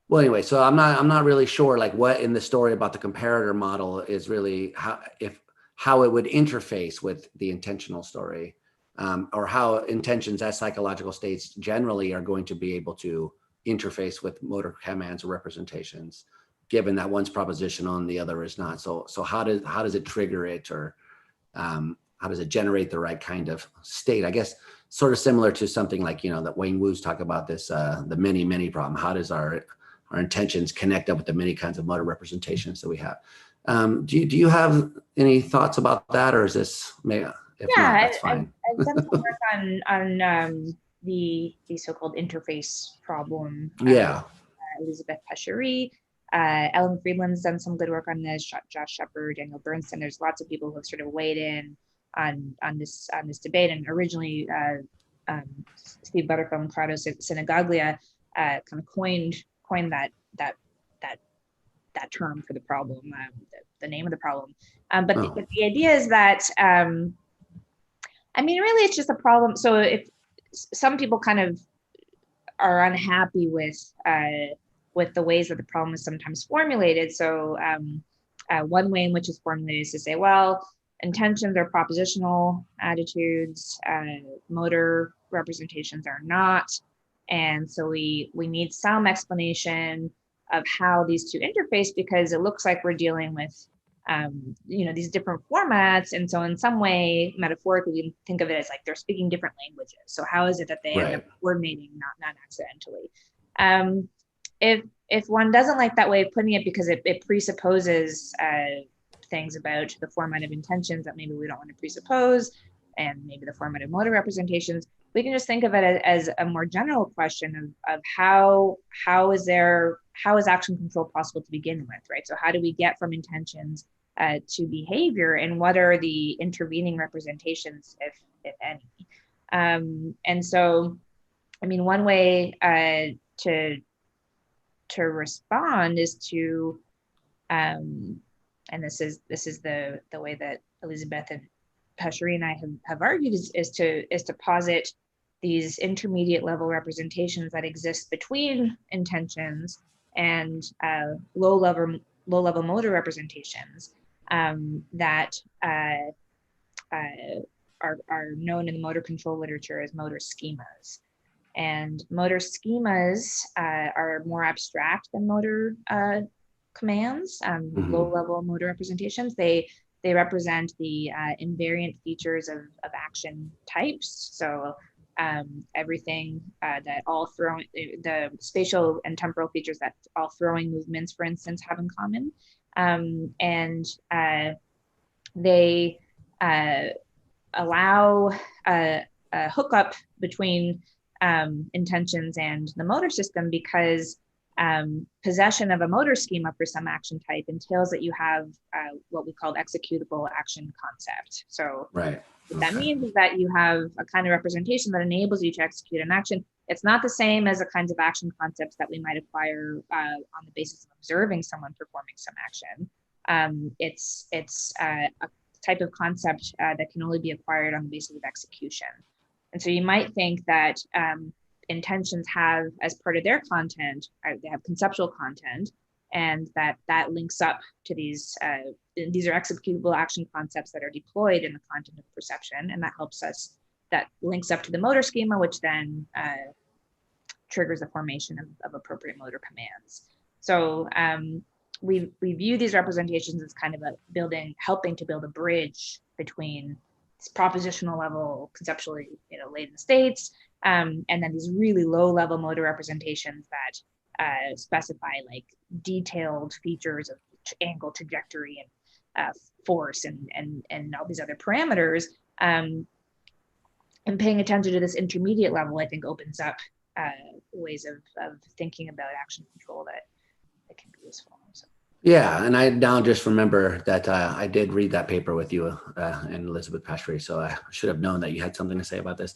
well, anyway. So I'm not really sure like what in the story about the comparator model is really how it would interface with the intentional story, or how intentions as psychological states generally are going to be able to interface with motor commands or representations, given that one's propositional and the other is not. So how does it trigger it, or how does it generate the right kind of state? I guess sort of similar to something like, that Wayne Wu's talk about this, the many problem. How does our intentions connect up with the many kinds of motor representations that we have? Do you have any thoughts about that, or is this, if not, that's fine. I've done some work on the so-called interface problem. Yeah. Libet Peschery. Ellen Friedland's done some good work on this. Josh Shepard, Daniel Bernstein. There's lots of people who have sort of weighed in on this debate. And originally, Steve Butterfield and Corrado Sinigaglia kind of coined that term for the problem, the name of the problem. But the idea is that I mean, really, it's just a problem. So if some people kind of are unhappy with the ways that the problem is sometimes formulated. So one way in which it's formulated is to say, well, intentions are propositional attitudes, motor representations are not. And so we need some explanation of how these two interface, because it looks like we're dealing with these different formats. And so in some way, metaphorically, we can think of it as like they're speaking different languages. So how is it that they end up coordinating not accidentally? If one doesn't like that way of putting it, because it presupposes things about the format of intentions that maybe we don't want to presuppose, and maybe the format of motor representations, we can just think of it as a more general question of how is action control possible to begin with, right? So how do we get from intentions to behavior, and what are the intervening representations, if any? And so, I mean, one way to respond is to, and this is the way that Elizabeth and Peschery and I have argued, is to posit these intermediate level representations that exist between intentions and low level motor representations that are known in the motor control literature as motor schemas. And motor schemas are more abstract than motor commands, low level motor representations. They represent the invariant features of action types. So everything that all throwing, the spatial and temporal features that all throwing movements, for instance, have in common. And they allow a hookup between intentions and the motor system, because possession of a motor schema for some action type entails that you have what we call executable action concept. So what that means is that you have a kind of representation that enables you to execute an action. It's not the same as the kinds of action concepts that we might acquire on the basis of observing someone performing some action. It's a type of concept that can only be acquired on the basis of execution. And so you might think that intentions have, as part of their content, they have conceptual content, and that links up to these are executable action concepts that are deployed in the content of perception, and that links up to the motor schema, which then triggers the formation of appropriate motor commands. So we view these representations as kind of helping to build a bridge between this propositional level, conceptually, latent states, and then these really low level motor representations that specify like detailed features of angle, trajectory, and force, and all these other parameters. And paying attention to this intermediate level, I think, opens up ways of thinking about action control that can be useful. So. Yeah, and I now just remember that I did read that paper with you and Elizabeth Pastry, so I should have known that you had something to say about this.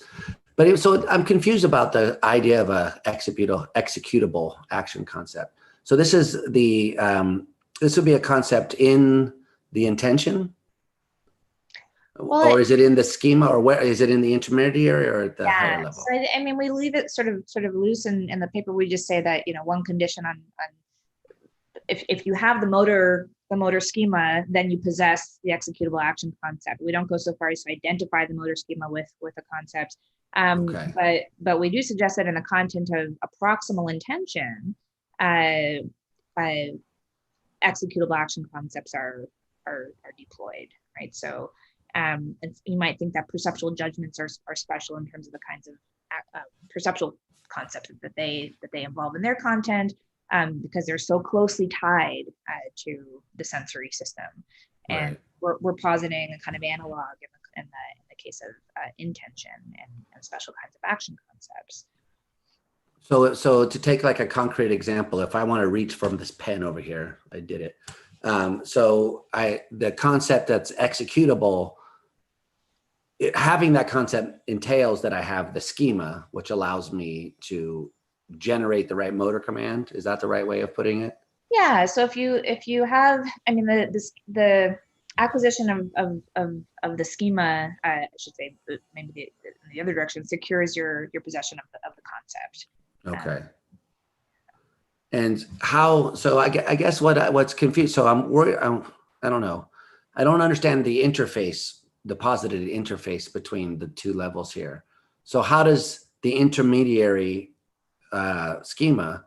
But so I'm confused about the idea of a executable action concept. So this is this would be a concept in the intention, or is it in the schema, or where is it in the intermediary or at the higher level? So I mean, we leave it sort of loose in the paper. We just say that one condition on if you have the motor schema, then you possess the executable action concept. We don't go so far as to identify the motor schema with a concept. Okay. But we do suggest that in the content of a proximal intention, executable action concepts are deployed, right? So you might think that perceptual judgments are special in terms of the kinds of perceptual concepts that they involve in their content, because they're so closely tied to the sensory system. And right. we're positing a kind of analog in the case of intention and special kinds of action concepts. So to take like a concrete example, if I want to reach from this pen over here, I did it. The concept that's executable, having that concept entails that I have the schema, which allows me to generate the right motor command. Is that the right way of putting it? Yeah. So if you have, I mean, the acquisition of the schema, I should say, maybe the other direction, secures your possession of the concept. Okay. And how? So I guess what's confused. So I'm worried. I don't know. I don't understand the interface, the posited interface between the two levels here. So how does the intermediary schema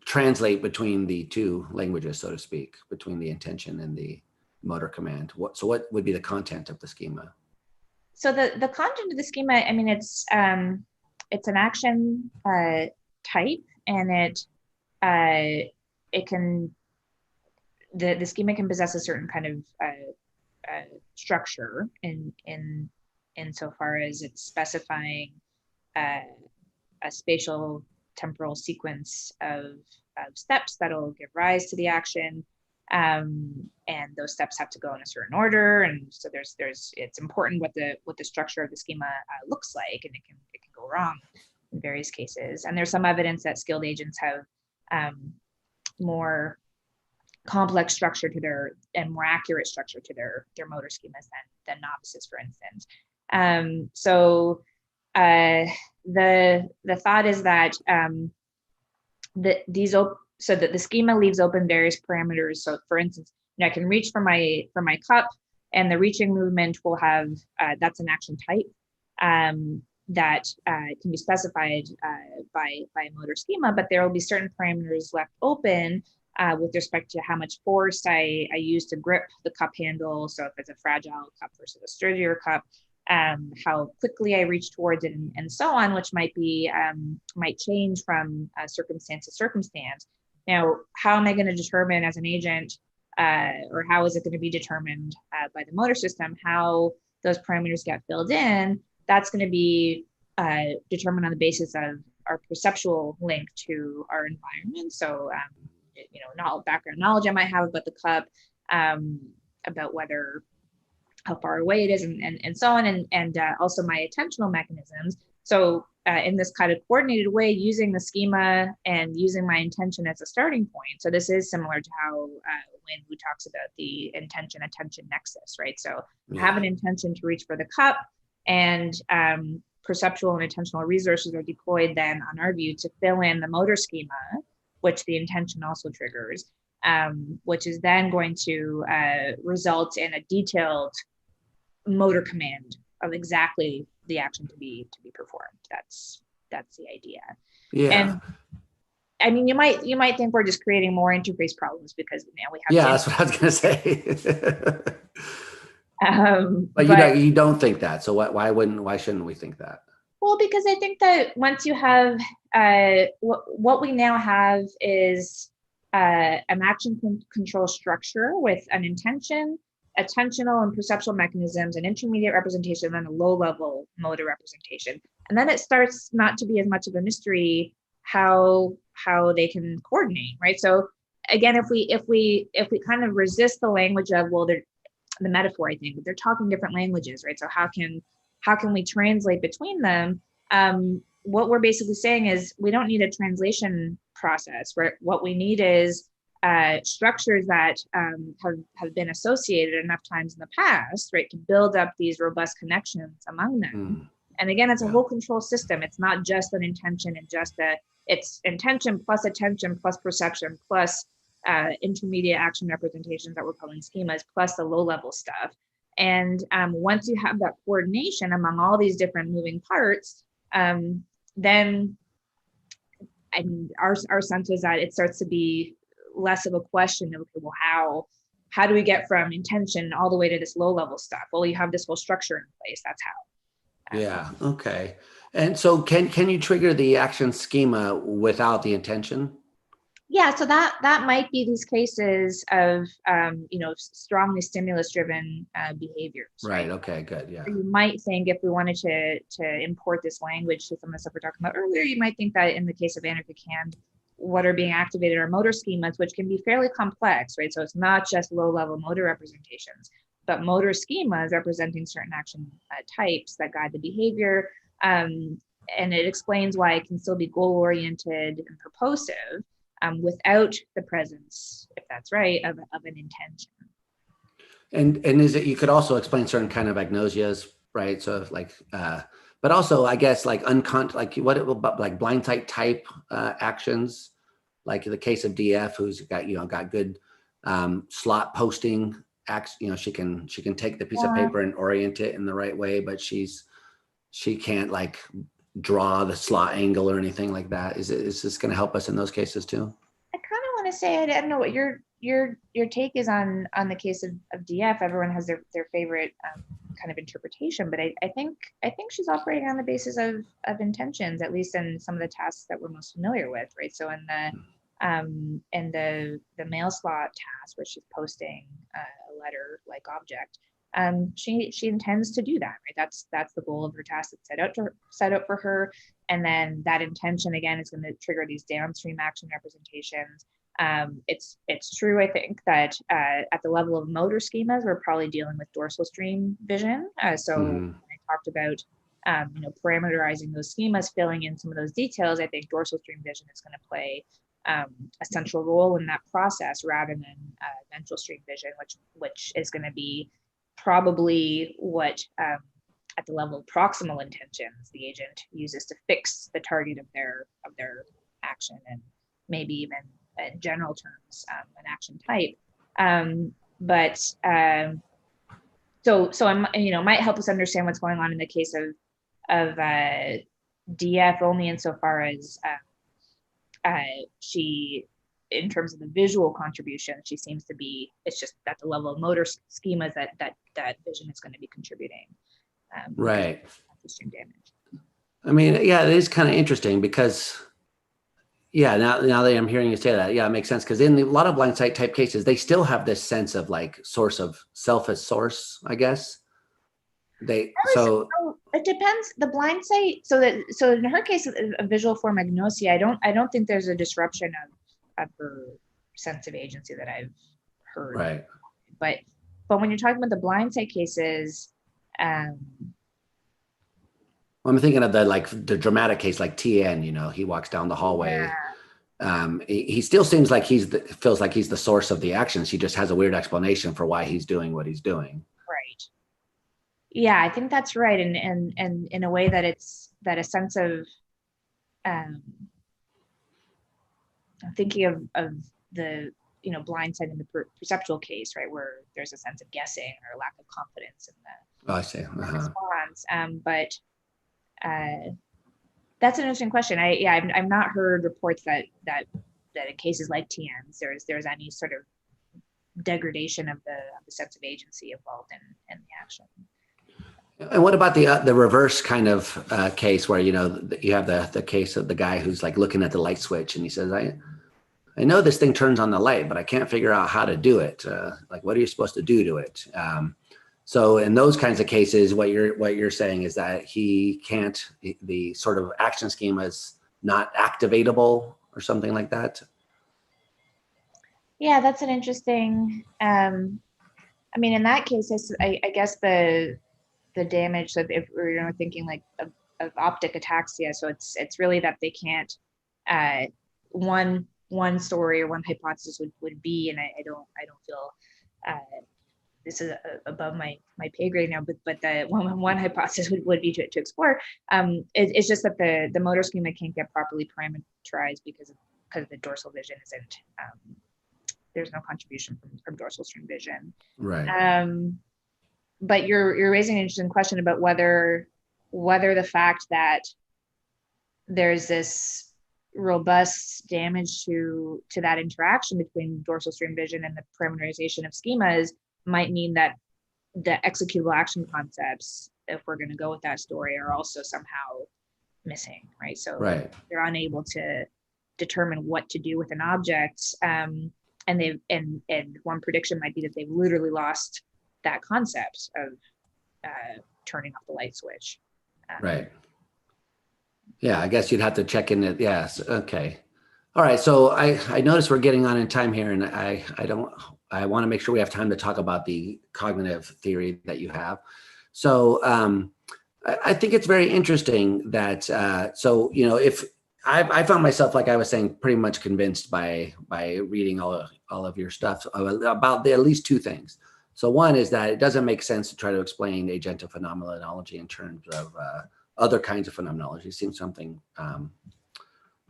translate between the two languages, so to speak, between the intention and the motor command? What would be the content of the schema? So the content of the schema, I mean, it's an action type, and it can the schema can possess a certain kind of structure in so far as it's specifying a spatial temporal sequence of steps that'll give rise to the action, and those steps have to go in a certain order, and so it's important what the structure of the schema looks like, and it can go wrong in various cases. And there's some evidence that skilled agents have more complex structure to and more accurate structure to their motor schemas than novices, for instance. So the thought is that that the schema leaves open various parameters. So for instance, I can reach for my cup, and the reaching movement will have that's an action type that can be specified by a motor schema, but there will be certain parameters left open with respect to how much force I use to grip the cup handle. So if it's a fragile cup versus a sturdier cup, how quickly I reach towards it, and so on, which might change from circumstance to circumstance. Now, how am I going to determine as an agent, or how is it going to be determined by the motor system, how those parameters get filled in? That's going to be determined on the basis of our perceptual link to our environment. So, background knowledge I might have about the cup, about how far away it is, and so on, and also my attentional mechanisms. So in this kind of coordinated way, using the schema and using my intention as a starting point. So this is similar to how Lin Wu talks about the intention-attention nexus, right? So I have an intention to reach for the cup, and perceptual and attentional resources are deployed then, on our view, to fill in the motor schema, which the intention also triggers, which is then going to result in a detailed motor command of exactly the action to be performed. That's the idea. Yeah. I mean, you might think we're just creating more interface problems because now we have Yeah, to. that's what I was going to say. But But you don't think that. So why shouldn't we think that? well, because I think that once you have what we now have is an action control structure with an intention, attentional and perceptual mechanisms, an intermediate representation, and then a low-level motor representation. And then it starts not to be as much of a mystery how they can coordinate, right? So again, if we kind of resist the language of, well, they're the metaphor, I think they're talking different languages, right? So how can we translate between them? What we're basically saying is we don't need a translation process. What we need is structures that have been associated enough times in the past, right, to build up these robust connections among them. And again, it's a whole control system. It's not just an intention and it's intention plus attention plus perception plus intermediate action representations that we're calling schemas plus the low level stuff. And once you have that coordination among all these different moving parts, then I mean, our sense is that it starts to be less of a question of, okay, well, how do we get from intention all the way to this low level stuff? Well, you have this whole structure in place. That's how. Yeah. Okay. And so can you trigger the action schema without the intention? Yeah, so that might be these cases of strongly stimulus-driven behaviors. Right. Okay. Good. Yeah. You might think if we wanted to import this language to some of the stuff we're talking about earlier, you might think that in the case of Anarchic hand, what are being activated are motor schemas, which can be fairly complex, right? So it's not just low-level motor representations, but motor schemas representing certain action types that guide the behavior. And it explains why it can still be goal-oriented and purposive without the presence, if that's right, of an intention. And is it, you could also explain certain kind of agnosias, right? So like, but also I guess like like like blind type actions, like in the case of DF, who's got good slot posting acts. She can take the piece of paper and orient it in the right way, but she can't like draw the slot angle or anything like that. Is this going to help us in those cases too? I kind of want to say I don't know what your take is on the case of DF. Everyone has their favorite kind of interpretation, but I think she's operating on the basis of intentions, at least in some of the tasks that we're most familiar with, right? So in the mail slot task where she's posting a letter like object, she intends to do that, right? That's the goal of her task that's set out for her, and then that intention again is going to trigger these downstream action representations. It's true, I think, that at the level of motor schemas, we're probably dealing with dorsal stream vision. When I talked about parameterizing those schemas, filling in some of those details, I think dorsal stream vision is going to play a central role in that process rather than ventral stream vision, which is going to be probably what at the level of proximal intentions the agent uses to fix the target of their action, and maybe even in general terms an action type. So I'm might help us understand what's going on in the case of DF only insofar as she, in terms of the visual contribution, she seems to be, it's just at the level of motor schemas that vision is going to be contributing. Right. Stream damage. I mean, yeah, it is kind of interesting because, yeah, now that I'm hearing you say that, yeah, it makes sense. Because in a lot of blind sight type cases, they still have this sense of like source of self as source, I guess. It depends. The blind sight. So in her case, a visual form agnosia, I don't think there's a disruption of her sense of agency that I've heard. Right. But when you're talking about the blind sight cases, I'm thinking of the dramatic case, like TN. He walks down the hallway. Yeah. He still seems like feels like he's the source of the actions. He just has a weird explanation for why he's doing what he's doing. Right. Yeah, I think that's right, and in a way that that a sense of I'm thinking of the blind sight in the perceptual case, right, where there's a sense of guessing or lack of confidence in the I see. response. But That's an interesting question. I've not heard reports that in cases like TNs, there's any sort of degradation of the sense of agency involved in the action. And what about the reverse kind of case where, you know, you have the case of the guy who's like looking at the light switch and he says, I know this thing turns on the light, but I can't figure out how to do it. Like, what are you supposed to do to it? So in those kinds of cases, what you're saying is that he can't, the sort of action schema is not activatable or something like that. Yeah, that's an interesting. I mean, in that case, I guess the damage that if we're thinking like of optic ataxia, so it's really that they can't. One story or one hypothesis would be, and I don't feel this is above my pay grade now, but the one hypothesis would be to explore. It's just that the motor schema can't get properly parameterized because the dorsal vision isn't. There's no contribution from dorsal stream vision. Right. But you're raising an interesting question about whether the fact that there's this robust damage to that interaction between dorsal stream vision and the parameterization of schemas might mean that the executable action concepts, if we're going to go with that story, are also somehow missing, right? So Right. they're unable to determine what to do with an object, and one prediction might be that they've literally lost that concept of turning off the light switch. Right. Yeah, I guess you'd have to check in it. Yes. Okay. All right. So I notice we're getting on in time here, and I want to make sure we have time to talk about the cognitive theory that you have. So I think it's very interesting that so, you know, if I found myself, like I was saying, pretty much convinced by reading all of your stuff about at least two things. So one is that it doesn't make sense to try to explain agentive phenomenology in terms of other kinds of phenomenology. It seems something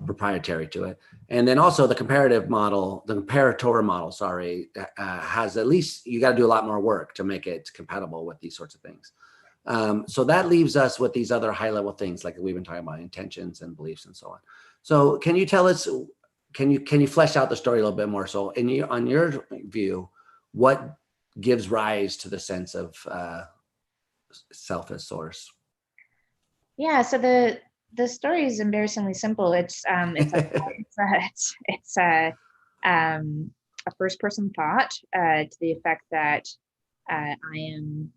proprietary to it. And then also the comparator model, sorry, has at least, you got to do a lot more work to make it compatible with these sorts of things. So that leaves us with these other high level things like we've been talking about, intentions and beliefs and so on. So can you tell us, can you flesh out the story a little bit more? So on your view, what gives rise to the sense of self as source? Yeah, so the story is embarrassingly simple. It's a first person thought to the effect that I am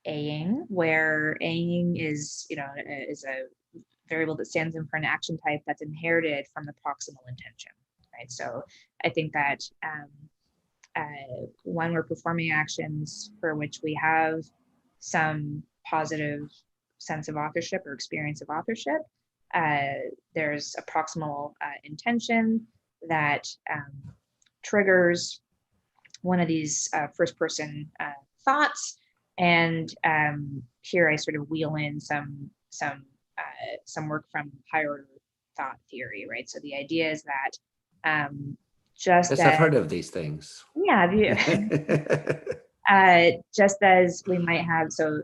A-ing, where A-ing is is a variable that stands in for an action type that's inherited from the proximal intention, right? So I think that when we're performing actions for which we have some positive sense of authorship or experience of authorship, there's a proximal intention that triggers one of these first person thoughts. And here I sort of wheel in some work from higher order thought theory, right? So the idea is that just Yes, as I've heard of these things. just as we might have, so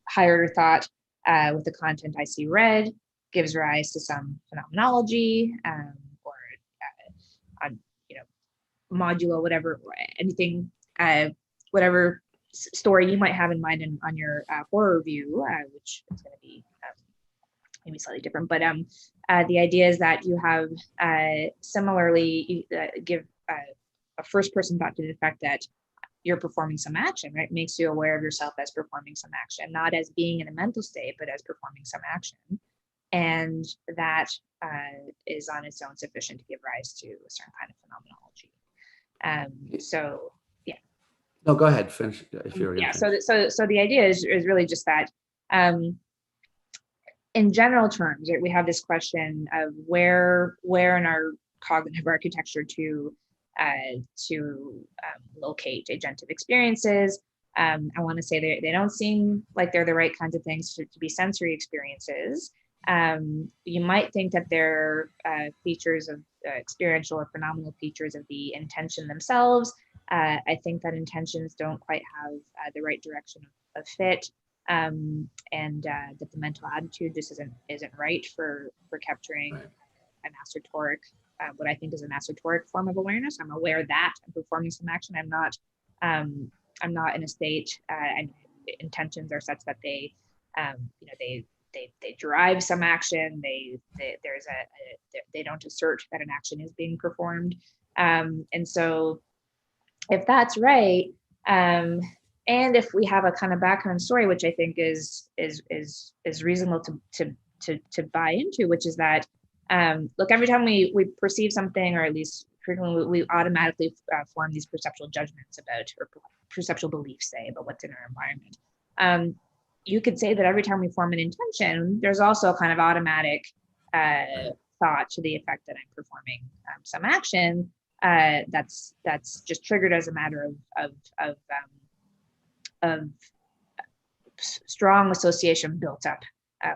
higher order thought with the content I see red gives rise to some phenomenology, or on modulo, whatever, anything, whatever story you might have in mind on your horror review, which is going to be maybe slightly different, but the idea is that you have similarly give a first person thought to the effect that you're performing some action, right? Makes you aware of yourself as performing some action, not as being in a mental state, but as performing some action. And that is on its own sufficient to give rise to a certain kind of phenomenology. So yeah. No, go ahead. Finish if you're yeah. So the idea is really just that in general terms, right, we have this question of where in our cognitive architecture to locate agentive experiences. I want to say they don't seem like they're the right kinds of things to be sensory experiences. You might think that they're features of experiential or phenomenal features of the intention themselves. I think that intentions don't quite have the right direction of fit. and that the mental attitude just isn't right for capturing Right. an assertoric, what I think is an assertoric form of awareness. I'm aware that I'm performing some action. I'm not in a state, and intentions are such that they, they drive some action. They don't assert that an action is being performed. And so if that's right, and if we have a kind of background story, which I think is reasonable to buy into, which is that, look, every time we perceive something, or at least frequently, we automatically form these perceptual judgments about, or perceptual beliefs, say, about what's in our environment. You could say that every time we form an intention, there's also a kind of automatic thought to the effect that I'm performing some action that's just triggered as a matter of strong association built up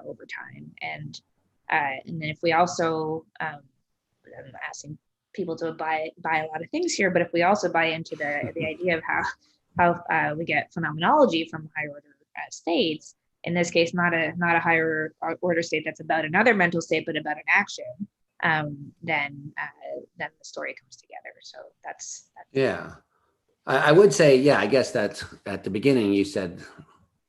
over time. And then if we also, I'm asking people to buy a lot of things here, but if we also buy into the idea of how we get phenomenology from higher order states, in this case, not a higher order state that's about another mental state, but about an action, then the story comes together. So that's Yeah. I would say, yeah, I guess that at the beginning you said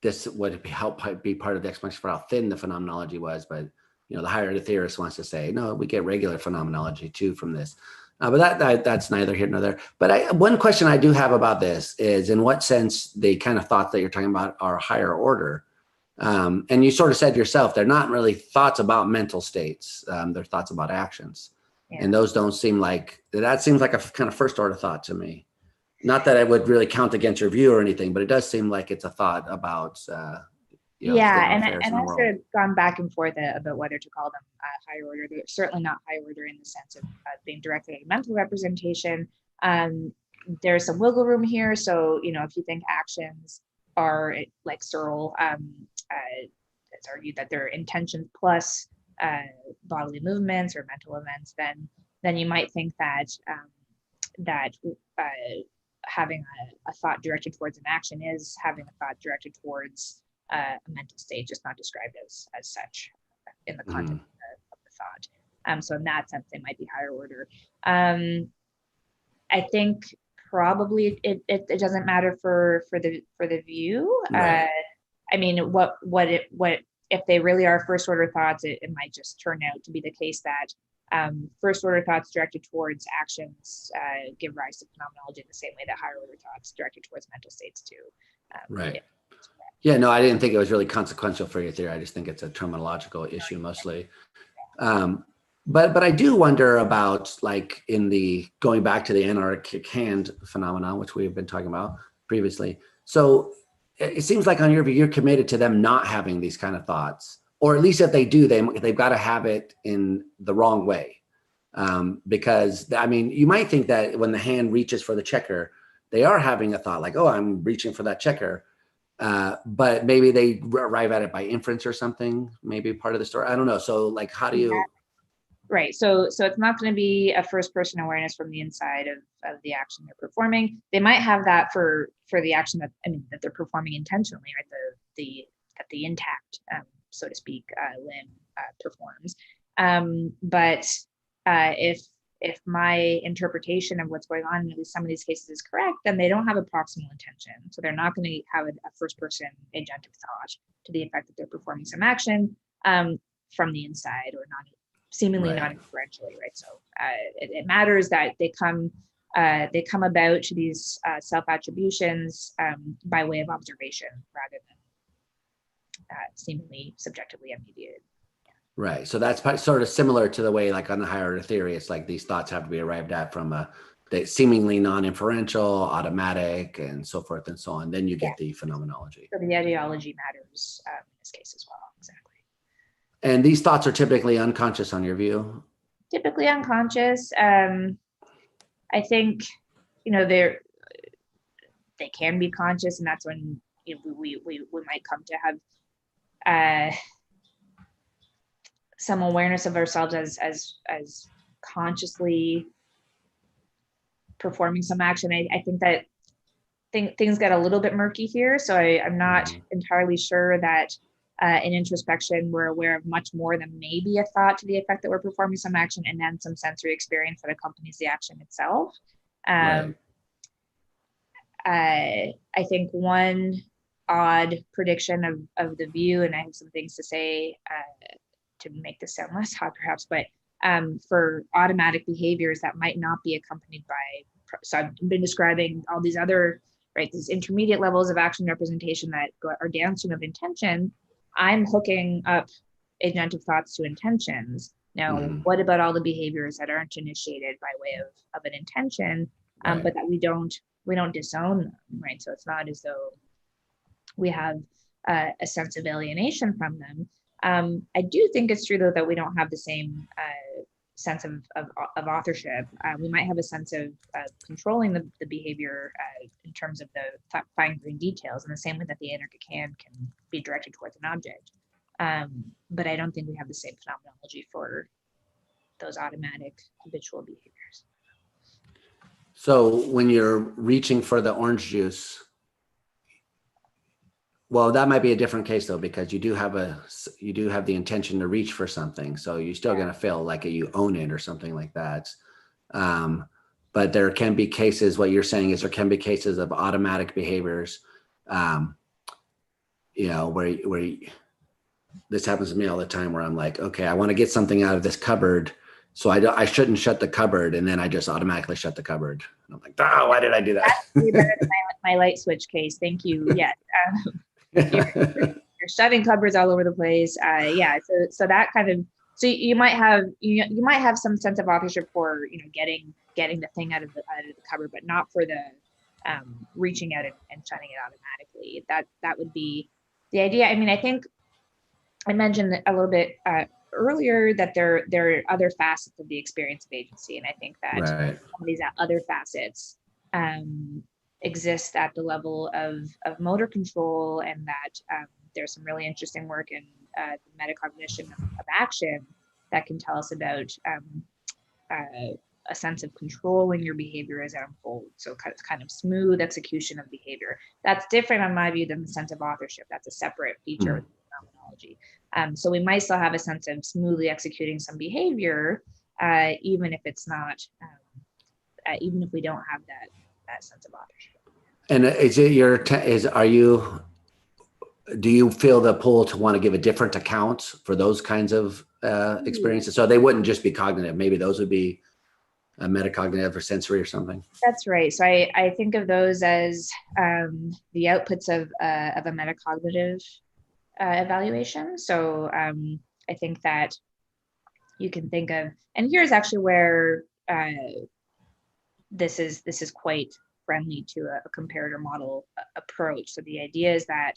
this would help be part of the explanation for how thin the phenomenology was, but the higher theorist wants to say, no, we get regular phenomenology too from this. But that's neither here nor there. But one question I do have about this is, in what sense the kind of thoughts that you're talking about are higher order? And you sort of said yourself, they're not really thoughts about mental states. They're thoughts about actions. Yeah. And those don't seem like, that seems like a kind of first order thought to me. Not that I would really count against your view or anything, but it does seem like it's a thought about, yeah, and affairs in the I've world. sort of gone back and forth about whether to call them higher order. They're certainly not high order in the sense of being directed at a mental representation. There's some wiggle room here. So, if you think actions are like Searle, it's argued that they're intentions plus bodily movements or mental events, then you might think that having a thought directed towards an action is having a thought directed towards a mental state, just not described as such in the context of the thought. So in that sense, they might be higher order. I think probably it doesn't matter for the view. Right. I mean, what if they really are first order thoughts, it might just turn out to be the case that first order thoughts directed towards actions give rise to phenomenology in the same way that higher order thoughts directed towards mental states do. Right. Yeah, no, I didn't think it was really consequential for your theory. I just think it's a terminological issue mostly. But I do wonder about, like, in the going back to the anarchic hand phenomenon, which we've been talking about previously. So it seems like on your view, you're committed to them not having these kind of thoughts, or at least if they do, they've got to have it in the wrong way. Because I mean, you might think that when the hand reaches for the checker, they are having a thought like, oh, I'm reaching for that checker. But maybe they arrive at it by inference or something, maybe part of the story. I don't know. So, like, how do you? Right. So it's not going to be a first person awareness from the inside of the action they're performing. They might have that for the action that they're performing intentionally, right? That the intact, so to speak, limb performs. But if my interpretation of what's going on in at least some of these cases is correct, then they don't have a proximal intention. So they're not going to have a first person agentive thought to the effect that they're performing some action from the inside, or not seemingly Right. non-inferentially, right? So it matters that they come about to these self-attributions by way of observation rather than seemingly subjectively immediate. Right. So that's sort of similar to the way, like, on the higher order theory, it's like these thoughts have to be arrived at from the seemingly non-inferential, automatic, and so forth and so on. Then you get the phenomenology. So the ideology matters in this case as well. Exactly. And these thoughts are typically unconscious on your view? Typically unconscious. I think, they can be conscious, and that's when we might come to have some awareness of ourselves as consciously performing some action. I think that things get a little bit murky here. So I'm not entirely sure that in introspection, we're aware of much more than maybe a thought to the effect that we're performing some action and then some sensory experience that accompanies the action itself. Right. I think one odd prediction of the view, and I have some things to say to make this sound less odd perhaps, but for automatic behaviors that might not be accompanied by, so I've been describing all these other, right, these intermediate levels of action representation that are downstream of intention. I'm hooking up agentive thoughts to intentions. Now, what about all the behaviors that aren't initiated by way of an intention, Right. but that we don't disown them, right? So it's not as though we have a sense of alienation from them. I do think it's true though that we don't have the same sense of authorship. We might have a sense of controlling the behavior in terms of the fine-grained details, in the same way that the anarchic hand can be directed towards an object. But I don't think we have the same phenomenology for those automatic habitual behaviors. So when you're reaching for the orange juice, well, that might be a different case though, because you do have the intention to reach for something. So you're still going to feel like you own it or something like that. But there can be cases, what you're saying is there can be cases of automatic behaviors, where this happens to me all the time, where I'm like, okay, I want to get something out of this cupboard. So I shouldn't shut the cupboard. And then I just automatically shut the cupboard. And I'm like, oh, why did I do that? That's way better than my light switch case. Thank you. Yes. You're shoving cupboards all over the place. So that kind of, so you might have some sense of authorship for getting the thing out of the cupboard, but not for the reaching out and shutting it automatically. That would be the idea. I mean, I think I mentioned a little bit earlier that there are other facets of the experience of agency, and I think that some of these other facets exist at the level of motor control, and that there's some really interesting work in the metacognition of action that can tell us about a sense of controlling your behavior as it unfolds. So kind of smooth execution of behavior. That's different, in my view, than the sense of authorship. That's a separate feature of the phenomenology. So we might still have a sense of smoothly executing some behavior, even if it's not, even if we don't have that sense of authorship. And is it do you feel the pull to want to give a different account for those kinds of experiences? So they wouldn't just be cognitive. Maybe those would be metacognitive or sensory or something. That's right. So I think of those as the outputs of a metacognitive evaluation. So I think that you can think of, and here's actually where this is quite friendly to a comparator model approach. So the idea is that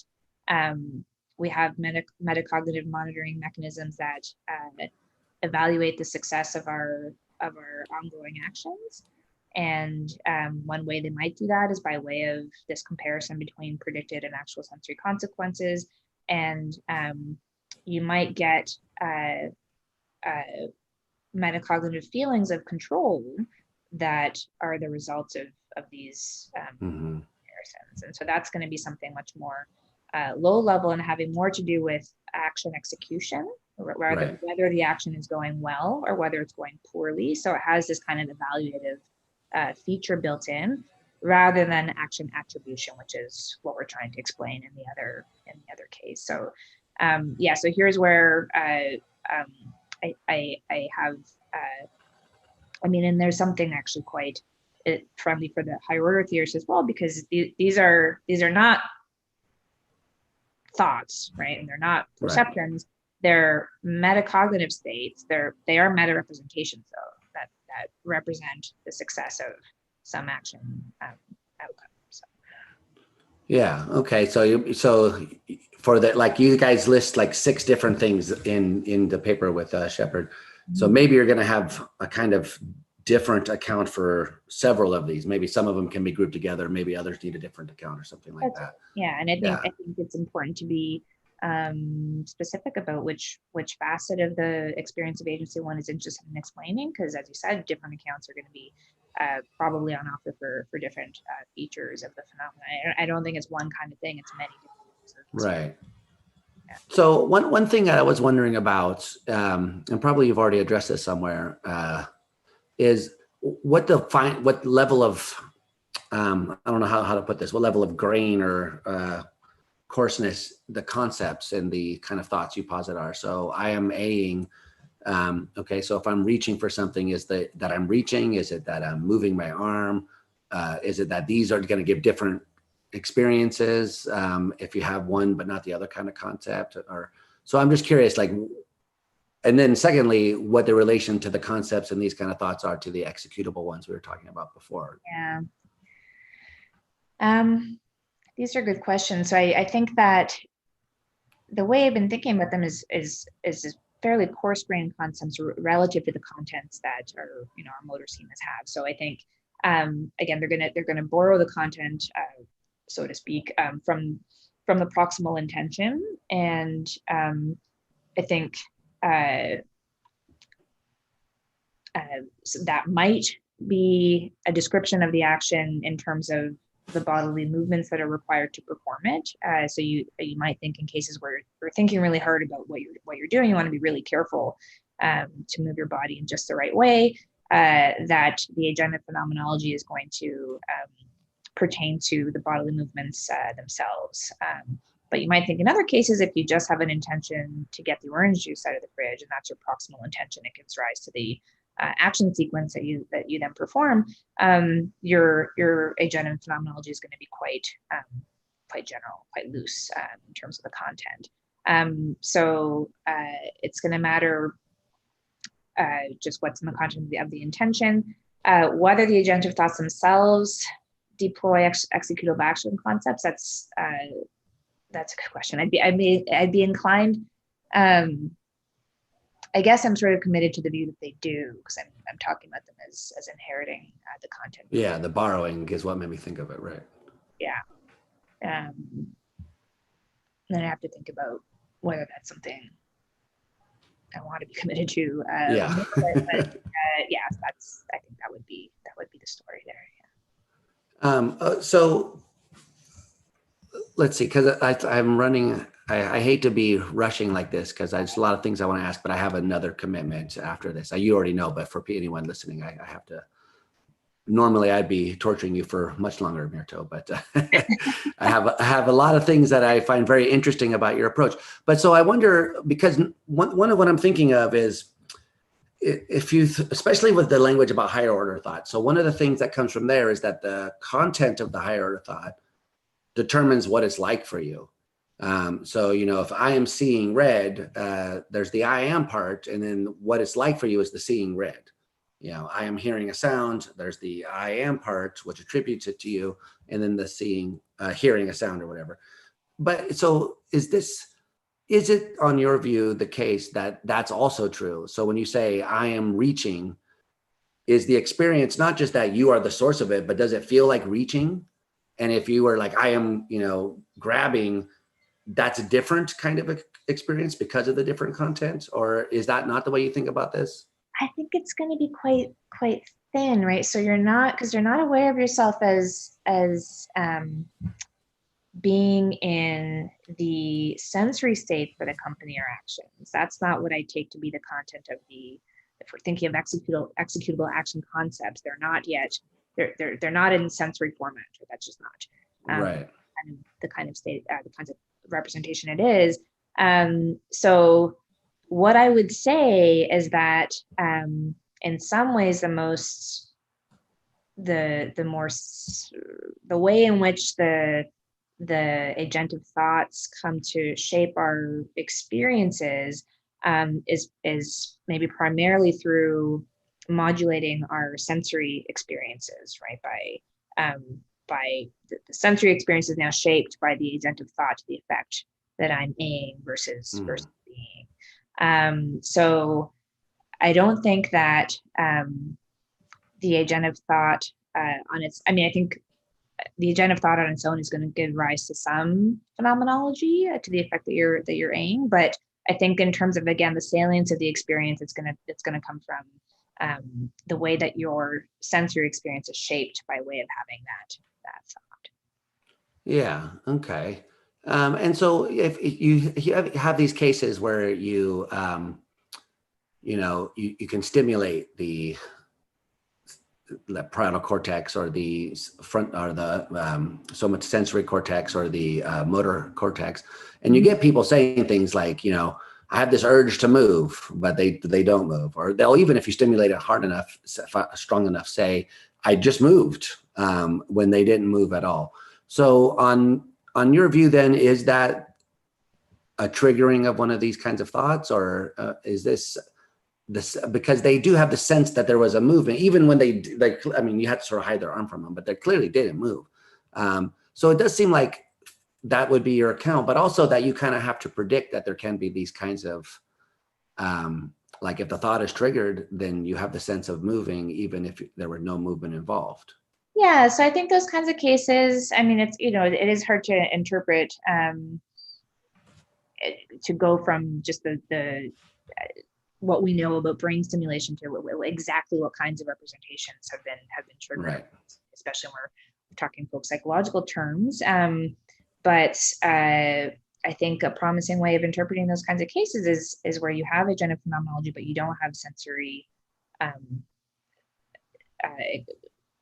we have metacognitive monitoring mechanisms that evaluate the success of our ongoing actions. And one way they might do that is by way of this comparison between predicted and actual sensory consequences. And you might get metacognitive feelings of control that are the results of these comparisons. And so that's going to be something much more low level and having more to do with action execution, whether the action is going well or whether it's going poorly. So it has this kind of evaluative feature built in, rather than action attribution, which is what we're trying to explain in the other case. So so here's where I have and there's something actually quite friendly for the higher order theorists as well, because these are not thoughts, right? And they're not perceptions. They're metacognitive states. They are meta representations, though, that represent the success of some action outcome. So. Yeah. Okay. So for that, like you guys list like 6 different things in the paper with Shepard. So maybe you're going to have a kind of different account for several of these. Maybe some of them can be grouped together. Maybe others need a different account or something like that. Yeah, and I think it's important to be specific about which facet of the experience of agency one is interested in explaining, because as you said, different accounts are going to be probably on offer for different features of the phenomena. I don't think it's one kind of thing, it's many different things. Right. So one thing that I was wondering about, and probably you've already addressed this somewhere, is what level of, I don't know how to put this, what level of grain or coarseness the concepts and the kind of thoughts you posit are. So I am A-ing, okay, so if I'm reaching for something, is that I'm reaching? Is it that I'm moving my arm? Is it that these are going to give different experiences if you have one but not the other kind of concept? Or so I'm just curious, like, and then secondly, what the relation to the concepts and these kind of thoughts are to the executable ones we were talking about before. Yeah. These are good questions. So I think that the way I've been thinking about them is fairly coarse-grained concepts relative to the contents that our motor schemas have. So I think again they're gonna borrow the content, so to speak, from the proximal intention, and I think so that might be a description of the action in terms of the bodily movements that are required to perform it. So you might think in cases where you're thinking really hard about what you're doing, you want to be really careful to move your body in just the right way. That the agentive phenomenology is going to pertain to the bodily movements themselves. But you might think in other cases, if you just have an intention to get the orange juice out of the fridge, and that's your proximal intention, it gives rise to the action sequence that you then perform. Your agentive phenomenology is going to be quite general, quite loose in terms of the content. So it's going to matter just what's in the content of the intention, whether the agentive thoughts themselves deploy executable action concepts. That's a good question. I'd be inclined. I guess I'm sort of committed to the view that they do, because I'm talking about them as inheriting the content. Yeah, the borrowing is what made me think of it, right? Yeah. Then I have to think about whether that's something I want to be committed to. Yeah. But yeah, I think that would be the story there. Yeah. So let's see, because I'm running. I hate to be rushing like this because there's a lot of things I want to ask, but I have another commitment after this. You already know, but for anyone listening, I have to. Normally, I'd be torturing you for much longer, Myrto, but I have a lot of things that I find very interesting about your approach. But so I wonder, because one of what I'm thinking of is, if you, especially with the language about higher order thought. So one of the things that comes from there is that the content of the higher order thought determines what it's like for you. So, if I am seeing red, there's the I am part, and then what it's like for you is the seeing red. I am hearing a sound, there's the I am part, which attributes it to you, and then the hearing a sound or whatever. But so is it on your view the case that that's also true? So when you say I am reaching, is the experience not just that you are the source of it, but does it feel like reaching? And if you were like, I am, grabbing, that's a different kind of experience because of the different content? Or is that not the way you think about this? I think it's going to be quite thin, right? So you're not aware of yourself as being in the sensory state that accompany our actions. That's not what I take to be the content of if we're thinking of executable action concepts, they're not yet, they're not in sensory format. That's just not right. the kind of state, the kinds of representation it is. So what I would say is that in some ways, the way in which the agentive thoughts come to shape our experiences is maybe primarily through modulating our sensory experiences, right? By the sensory experience is now shaped by the agentive thought to the effect that I'm being versus being. So I don't think that the agentive thought on its, I think the agentive thought on its own is going to give rise to some phenomenology to the effect that you're aiming, but I think in terms of, again, the salience of the experience, it's going to come from the way that your sensory experience is shaped by way of having that thought. Yeah. Okay. And so if you have these cases where you you can stimulate the parietal cortex or the front or the somatosensory cortex or the motor cortex, and you get people saying things like, I have this urge to move, but they don't move, or they'll, even if you stimulate it hard enough, strong enough, say, I just moved, when they didn't move at all. So on your view, then, is that a triggering of one of these kinds of thoughts, or is this because they do have the sense that there was a movement, even when I mean, you had to sort of hide their arm from them, but they clearly didn't move. So it does seem like that would be your account, but also that you kind of have to predict that there can be these kinds of, like, if the thought is triggered, then you have the sense of moving, even if there were no movement involved. Yeah, so I think those kinds of cases, I mean, it's, it is hard to interpret, to go from just the what we know about brain stimulation to exactly what kinds of representations have been triggered, Right. especially when we're talking folk psychological terms. But I think a promising way of interpreting those kinds of cases is where you have agentive phenomenology, but you don't have sensory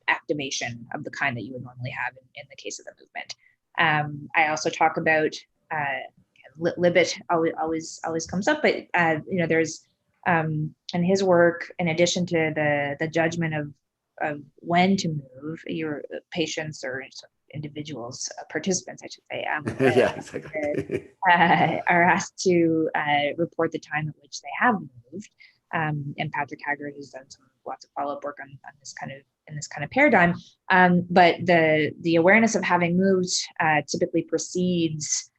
activation of the kind that you would normally have in the case of the movement. I also talk about Libet always comes up, but there's in his work, in addition to the judgment of when to move, your patients or individuals, participants, I should say, Yeah, exactly. are asked to report the time at which they have moved. And Patrick Haggard has done lots of follow-up work on this kind of paradigm. But the awareness of having moved typically precedes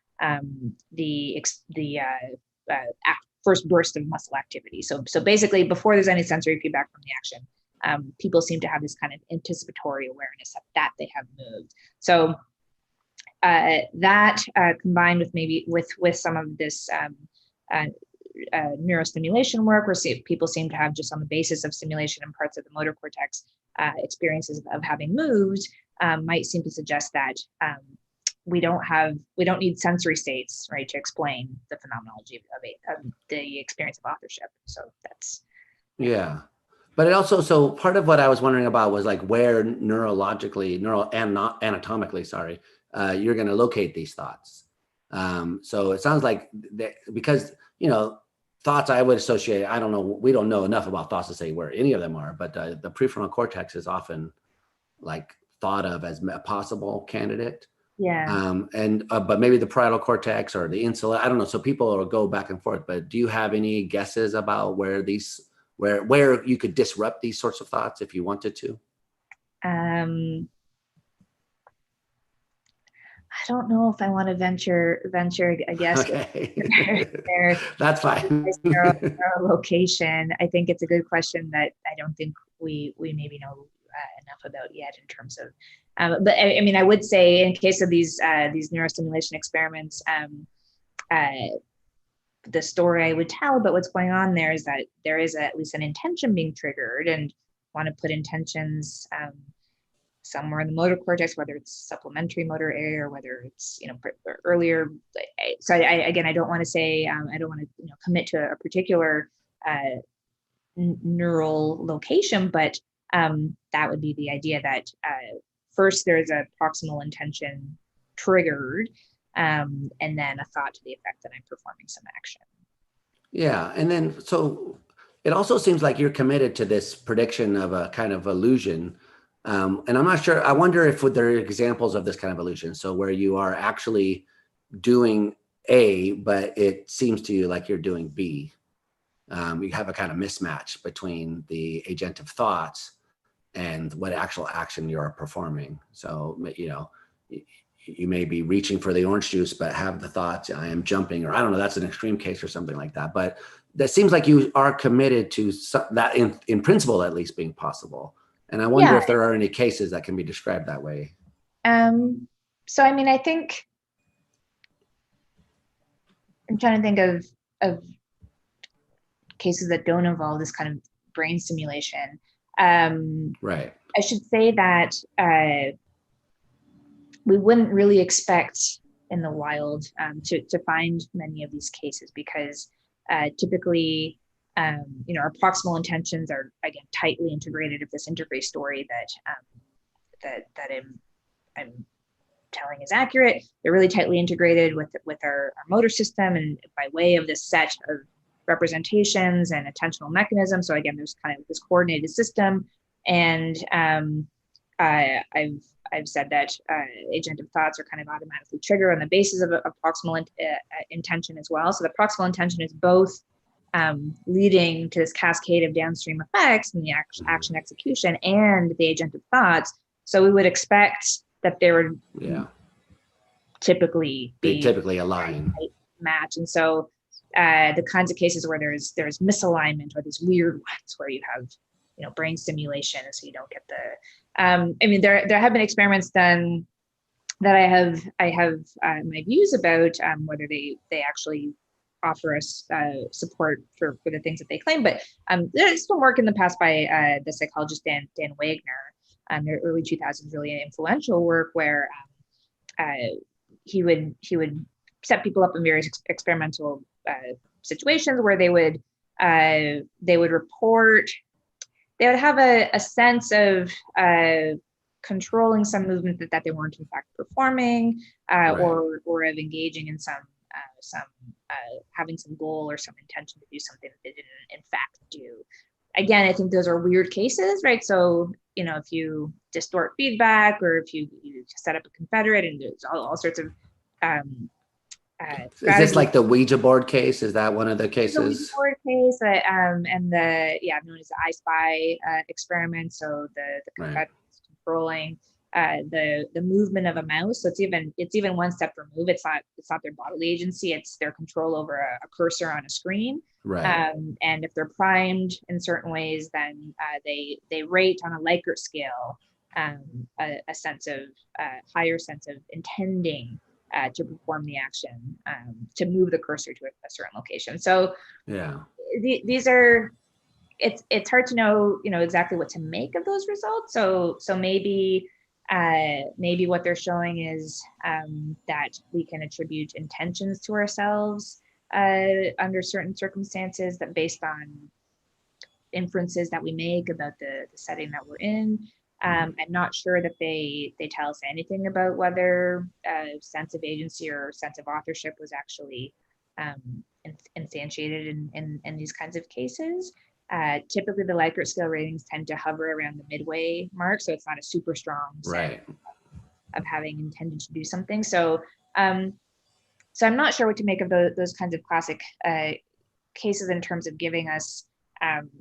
the first burst of muscle activity. So basically, before there's any sensory feedback from the action, people seem to have this kind of anticipatory awareness that they have moved. So that combined with maybe with some of this neurostimulation work, where people seem to have, just on the basis of stimulation in parts of the motor cortex, experiences of having moved, might seem to suggest that we don't need sensory states, right, to explain the phenomenology of the experience of authorship. So that's Yeah. But it also, so part of what I was wondering about was like where anatomically, sorry, you're going to locate these thoughts. So it sounds like because, thoughts I would associate, I don't know, we don't know enough about thoughts to say where any of them are, but the prefrontal cortex is often like thought of as a possible candidate. yeah. But maybe the parietal cortex or the insula, I don't know. So people will go back and forth, but do you have any guesses about where you could disrupt these sorts of thoughts if you wanted to? I don't know if I want to venture a guess. Okay. There, That's fine. location. I think it's a good question that I don't think we maybe know enough about yet in terms of. But I mean, I would say in case of these neurostimulation experiments, the story I would tell about what's going on there is that there is at least an intention being triggered, and want to put intentions somewhere in the motor cortex, whether it's supplementary motor area or whether it's earlier. So I don't want to say, I don't want to commit to a particular neural location, but that would be the idea that first there's a proximal intention triggered, and then a thought to the effect that I'm performing some action. Yeah, and then so it also seems like you're committed to this prediction of a kind of illusion. And I'm not sure, I wonder if there are examples of this kind of illusion. So where you are actually doing A, but it seems to you like you're doing B. You have a kind of mismatch between the agentive thoughts and what actual action you're performing. So, you may be reaching for the orange juice, but have the thoughts, I am jumping, or I don't know, that's an extreme case or something like that. But that seems like you are committed to that in principle, at least being possible. And I wonder if there are any cases that can be described that way. So, I mean, I think I'm trying to think of cases that don't involve this kind of brain stimulation. Right. I should say that we wouldn't really expect in the wild to find many of these cases because typically, our proximal intentions are, again, tightly integrated with this interface story that I'm telling is accurate. They're really tightly integrated with our motor system, and by way of this set of representations and attentional mechanisms. So again, there's kind of this coordinated system, and I've said that agentive thoughts are kind of automatically triggered on the basis of a proximal intention as well. So the proximal intention is both leading to this cascade of downstream effects in the action execution and the agentive thoughts. So we would expect that there would typically align, match. And so the kinds of cases where there's misalignment, or these weird ones where you have brain stimulation, so you don't get the there have been experiments done that I have my views about whether they actually offer us support for the things that they claim, but there's some work in the past by the psychologist Dan Wagner, their early 2000s, really influential work, where he would set people up in various experimental situations where they would report. They would have a sense of controlling some movement that they weren't in fact performing, or of engaging in some having some goal or some intention to do something that they didn't in fact do. Again, I think those are weird cases, right? So, if you distort feedback, or if you set up a confederate, and there's all sorts of is this like the Ouija board case? Is that one of the cases? The Ouija board case, and the known as the I Spy experiment. So the confederate controlling the movement of a mouse. So it's even one step removed. It's not their bodily agency. It's their control over a cursor on a screen. Right. And if they're primed in certain ways, then they rate on a Likert scale a higher sense of intending to perform the action, to move the cursor to a certain location. So these are, it's hard to know exactly what to make of those results. So maybe what they're showing is that we can attribute intentions to ourselves under certain circumstances, that based on inferences that we make about the setting that we're in. I'm not sure that they tell us anything about whether a sense of agency or sense of authorship was actually instantiated in these kinds of cases. Typically, the Likert scale ratings tend to hover around the midway mark, so it's not a super strong sense of having intended to do something. So, so I'm not sure what to make of those kinds of classic cases in terms of giving us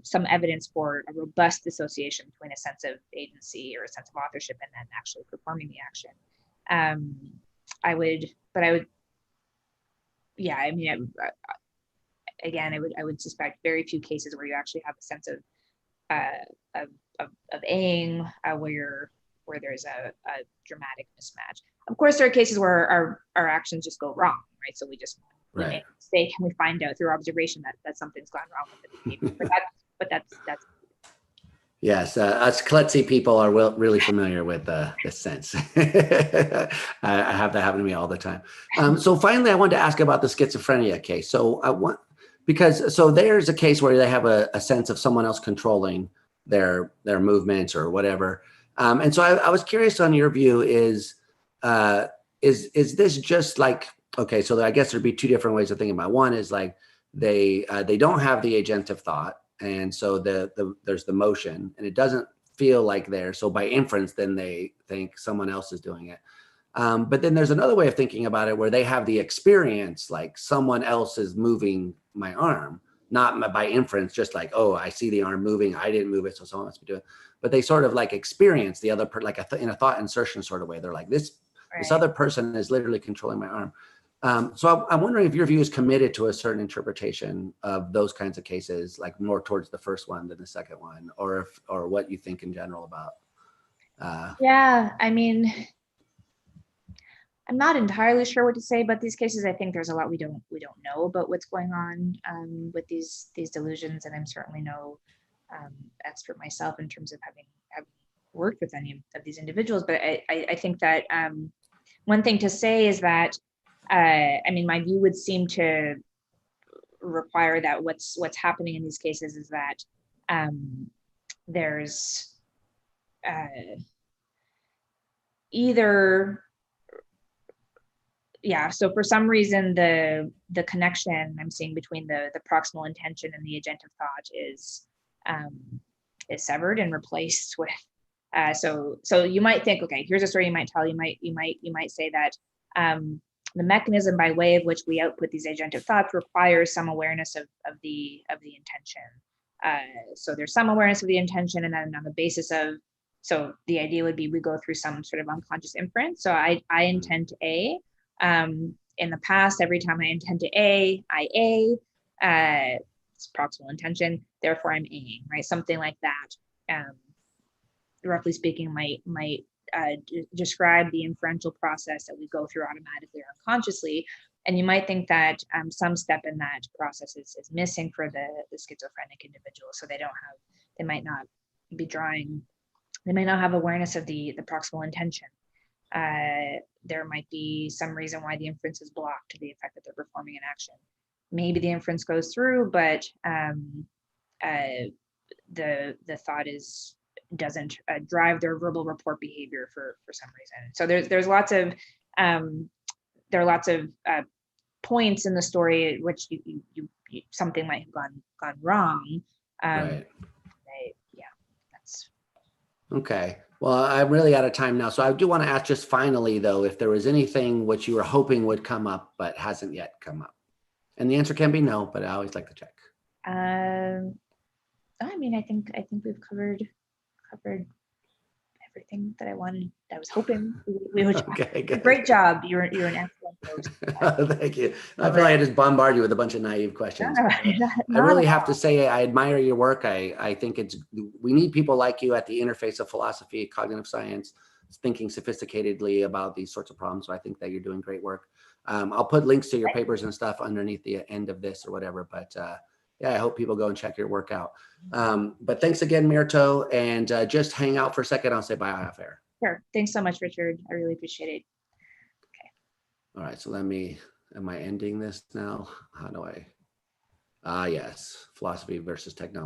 some evidence for a robust dissociation between a sense of agency or a sense of authorship and then actually performing the action. I would suspect very few cases where you actually have a sense of aim, where there's a dramatic mismatch. Of course, there are cases where our actions just go wrong, right? So we make a mistake, and we find out through observation that something's gone wrong with the behavior. But that's yes, us klutzy people are really familiar with this sense. I have that happen to me all the time. So finally, I wanted to ask about the schizophrenia case. So there's a case where they have a sense of someone else controlling their movements or whatever. And so I was curious on your view, is this just like, okay, so I guess there'd be two different ways of thinking about it. One is like they don't have the agentive thought, and so there's the motion, and it doesn't feel like there. So by inference, then they think someone else is doing it. But then there's another way of thinking about it where they have the experience, like someone else is moving my arm, not by inference, just like, oh, I see the arm moving, I didn't move it, so someone must be doing it. But they sort of like experience the other like in a thought insertion sort of way. They're like, this other person is literally controlling my arm. So I'm wondering if your view is committed to a certain interpretation of those kinds of cases, like more towards the first one than the second one, or what you think in general about. I mean, I'm not entirely sure what to say about these cases. I think there's a lot we don't know about what's going on with these delusions, and I'm certainly no expert myself in terms of having worked with any of these individuals, but I think that one thing to say is that, I mean, my view would seem to require that what's happening in these cases is that there's either, yeah, so for some reason the connection I'm seeing between the proximal intention and the agentive thought is severed and replaced with so you might think, okay, here's a story you might tell. You might say that the mechanism by way of which we output these agentive thoughts requires some awareness of the intention. So there's some awareness of the intention, and then on the basis of, so the idea would be we go through some sort of unconscious inference. So I intend to A. In the past, every time I intend to A, I A. It's proximal intention. Therefore, I'm Aing, right? Something like that. Roughly speaking, might describe the inferential process that we go through automatically or unconsciously. And you might think that some step in that process is missing for the schizophrenic individual. So they might not be drawing, they might not have awareness of the proximal intention. There might be some reason why the inference is blocked to the effect that they're performing an action. Maybe the inference goes through, but the thought doesn't drive their verbal report behavior for some reason. So there's lots of there are lots of points in the story at which you something might have gone wrong. Right. Yeah, that's Okay. Well, I'm really out of time now. So I do want to ask just finally, though, if there was anything which you were hoping would come up but hasn't yet come up. And the answer can be no, but I always like to check. I mean, I think we've covered everything that I wanted. I was hoping we would. Okay, good. Great job. You're an excellent host. Thank you. I feel like I just bombard you with a bunch of naive questions. I really have to say I admire your work. I think we need people like you at the interface of philosophy, cognitive science, thinking sophisticatedly about these sorts of problems. So I think that you're doing great work. I'll put links to your papers and stuff underneath the end of this or whatever, but yeah, I hope people go and check your work out. But thanks again, Myrto, and just hang out for a second. I'll say bye off air. Sure. Thanks so much, Richard. I really appreciate it. Okay. All right. So am I ending this now? How do I? Yes. Philosophy versus technology.